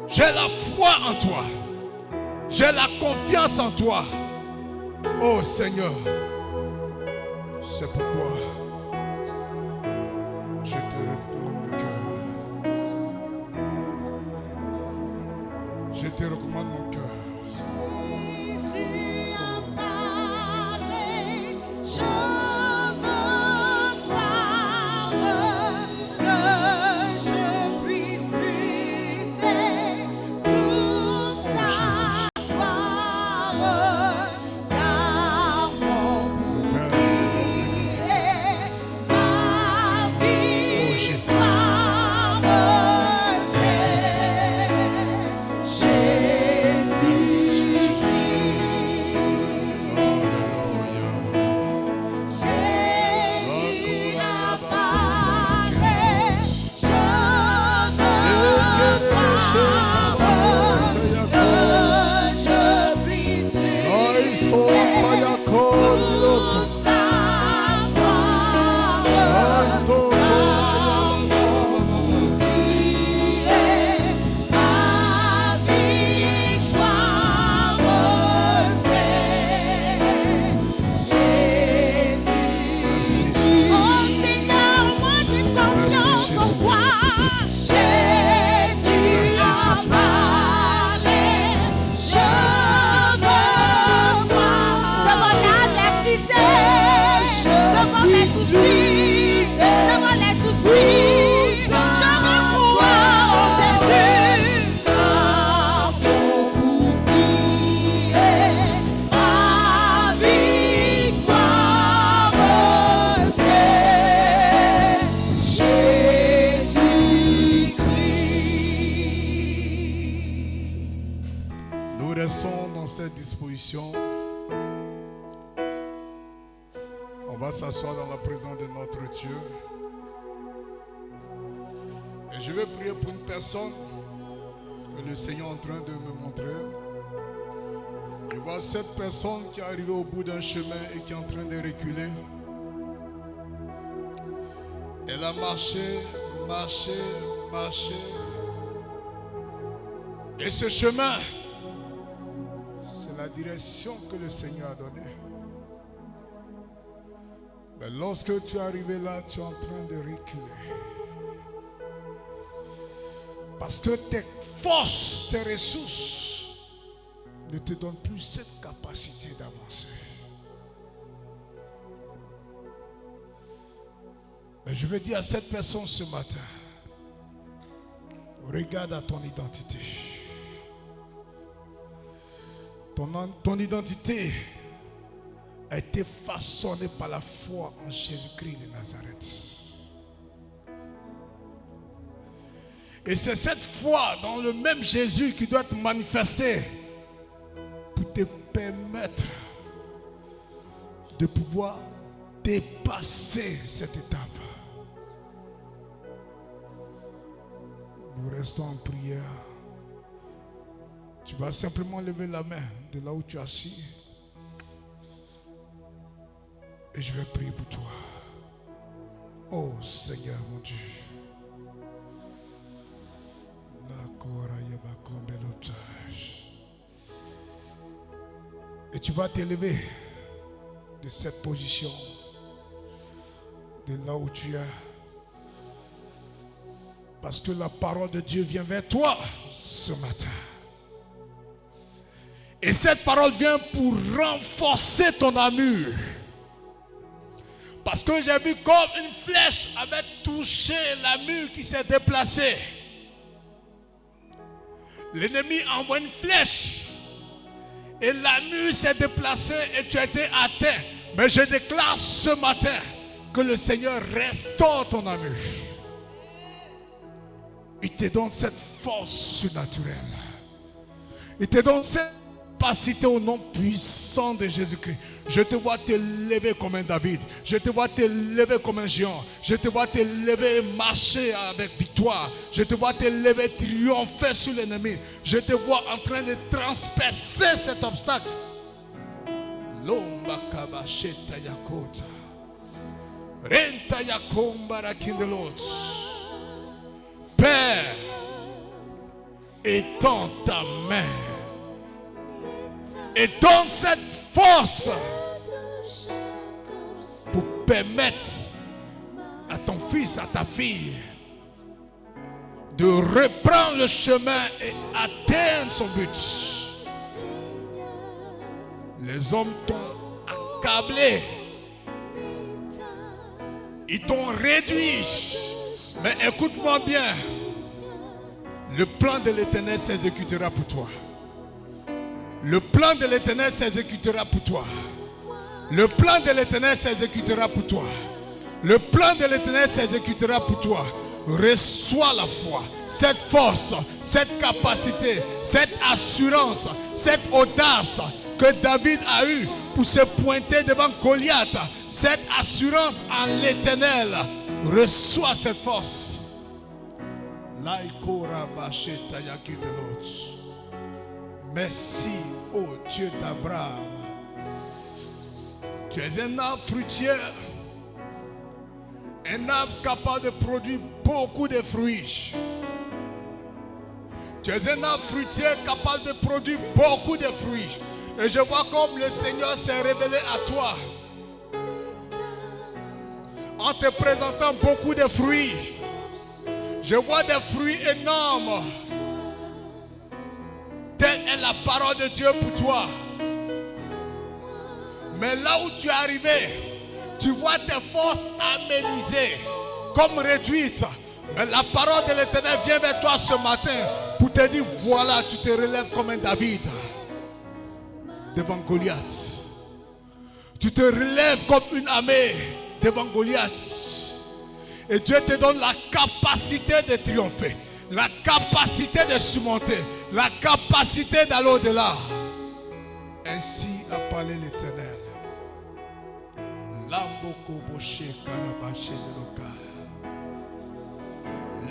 J'ai la foi en toi. J'ai la confiance en toi. Oh Seigneur, c'est pourquoi je te recommande mon cœur. Je te recommande mon cœur. Jésus a parlé, je veux croire que je puisse briser tout savoir, car mon bouclier, ma victoire Jésus a parlé, je veux croire que je puisse briser tout savoir, car mon bouclier, ma victoire c'est oh Seigneur, moi j'ai confiance en toi. Jésus a parlé, je veux croire devant l'adversité, devant les soucis, devant les soucis. Je veux croire en Jésus, car mon bouclier, ma victoire c'est Jésus-Christ. Nous restons dans cette disposition. On va s'asseoir dans la présence de notre Dieu. Et je vais prier pour une personne que le Seigneur est en train de me montrer. Je vois cette personne qui est arrivée au bout d'un chemin et qui est en train de reculer. Elle a marché, marché, marché. Et ce chemin, c'est la direction que le Seigneur a donnée. Mais lorsque tu es arrivé là, tu es en train de reculer. Parce que tes forces, tes ressources ne te donnent plus cette capacité d'avancer. Mais je veux dire à cette personne ce matin, regarde à ton identité. Ton identité a été façonnée par la foi en Jésus-Christ de Nazareth. Et c'est cette foi dans le même Jésus qui doit être manifestée pour te permettre de pouvoir dépasser cette étape. Nous restons en prière. Tu vas simplement lever la main de là où tu es assis. Et je vais prier pour toi. Oh Seigneur mon Dieu. Et tu vas t'élever de cette position de là où tu es. Parce que la parole de Dieu vient vers toi ce matin. Et cette parole vient pour renforcer ton armure. Parce que j'ai vu comme une flèche avait touché la mur qui s'est déplacée. L'ennemi envoie une flèche. Et la mur s'est déplacée et tu as été atteint. Mais je déclare ce matin que le Seigneur restaure ton armure. Il te donne cette force surnaturelle. Il te donne cette capacité au nom puissant de Jésus-Christ. Je te vois te lever comme un David. Je te vois te lever comme un géant. Je te vois te lever et marcher avec victoire. Je te vois te lever triompher sur l'ennemi. Je te vois en train de transpercer cet obstacle. Lomba kabasheta yakota. Renta yakomba rakindelot. Père, étends ta main et donne cette force pour permettre à ton fils, à ta fille de reprendre le chemin et atteindre son but. Les hommes t'ont accablé, ils t'ont réduit. Mais écoute-moi bien, le plan de l'Éternel s'exécutera pour toi. Le plan de l'Éternel s'exécutera pour toi. Le plan de l'Éternel s'exécutera pour toi. Le plan de l'Éternel s'exécutera pour toi. Reçois la foi, cette force, cette capacité, cette assurance, cette audace que David a eue pour se pointer devant Goliath. Cette assurance en l'Éternel. Reçois cette force. Merci, ô Dieu d'Abraham. Tu es un arbre fruitier, un arbre capable de produire beaucoup de fruits. Tu es un arbre fruitier capable de produire beaucoup de fruits. Et je vois comme le Seigneur s'est révélé à toi en te présentant beaucoup de fruits. Je vois des fruits énormes. Telle est la parole de Dieu pour toi. Mais là où tu es arrivé, tu vois tes forces aménisées, comme réduites. Mais la parole de l'Éternel vient vers toi ce matin pour te dire, voilà, tu te relèves comme un David devant Goliath. Tu te relèves comme une armée devant Goliath. Et Dieu te donne la capacité de triompher, la capacité de surmonter, la capacité d'aller au-delà. Ainsi a parlé l'Éternel. Lamboko boshe karabashe leloka.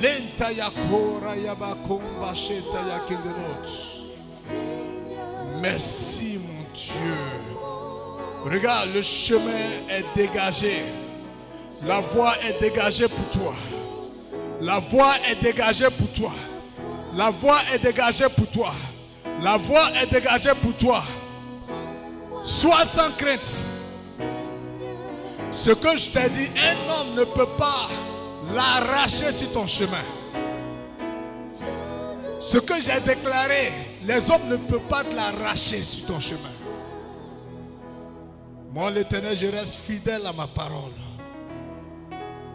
Lenta yakora yabakomba sheta yakindelot. Merci mon Dieu. Regarde, le chemin est dégagé. La voie est dégagée pour toi. La voie est dégagée pour toi. La voie est dégagée pour toi. La voie est dégagée pour toi. Sois sans crainte. Ce que je t'ai dit, un homme ne peut pas l'arracher sur ton chemin. Ce que j'ai déclaré, les hommes ne peuvent pas te l'arracher sur ton chemin. Moi, l'Éternel, je reste fidèle à ma parole.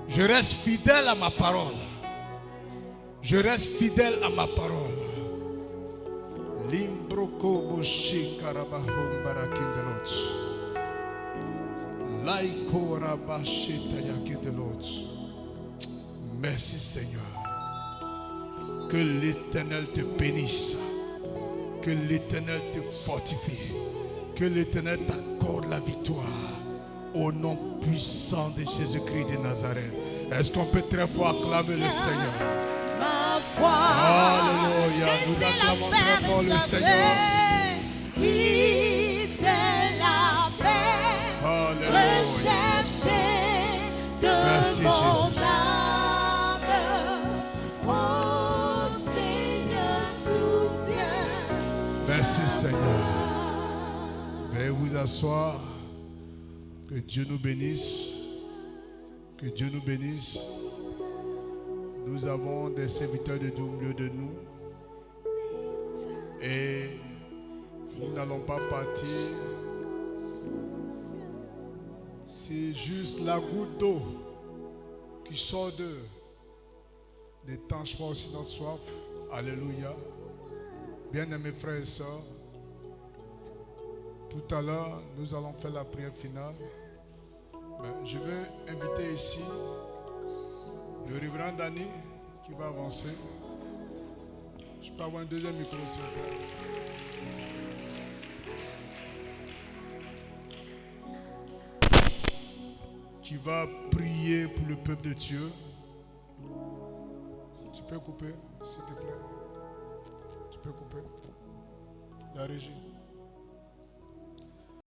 Je reste fidèle à ma parole. Je reste fidèle à ma parole. Limbroko boshi karabahom barakindelot. Laiko rabashi tayakindelot. Merci Seigneur. Que l'Éternel te bénisse. Que l'Éternel te fortifie. Que l'Éternel t'accorde la victoire. Au nom puissant de Jésus-Christ de Nazareth. Est-ce qu'on peut très fort acclamer le Seigneur? Ma foi. Alléluia. Nous acclamons très fort le Seigneur. Qui c'est la paix? Alléluia. Rechercher de Merci, mon Jésus. âme. Oh Seigneur, soutiens. Merci Seigneur. Veuillez vous asseoir. Que Dieu nous bénisse. Que Dieu nous bénisse. Nous avons des serviteurs de Dieu au milieu de nous. Et nous n'allons pas partir. C'est juste la goutte d'eau qui sort d'eux. N'étanche pas aussi notre soif. Alléluia. Bien-aimés frères et sœurs, tout à l'heure, nous allons faire la prière finale. Je vais inviter ici le révérend Dani qui va avancer. Je peux avoir un deuxième micro, s'il vous plaît. Qui va prier pour le peuple de Dieu. Tu peux couper, s'il te plaît. Tu peux couper. La régie.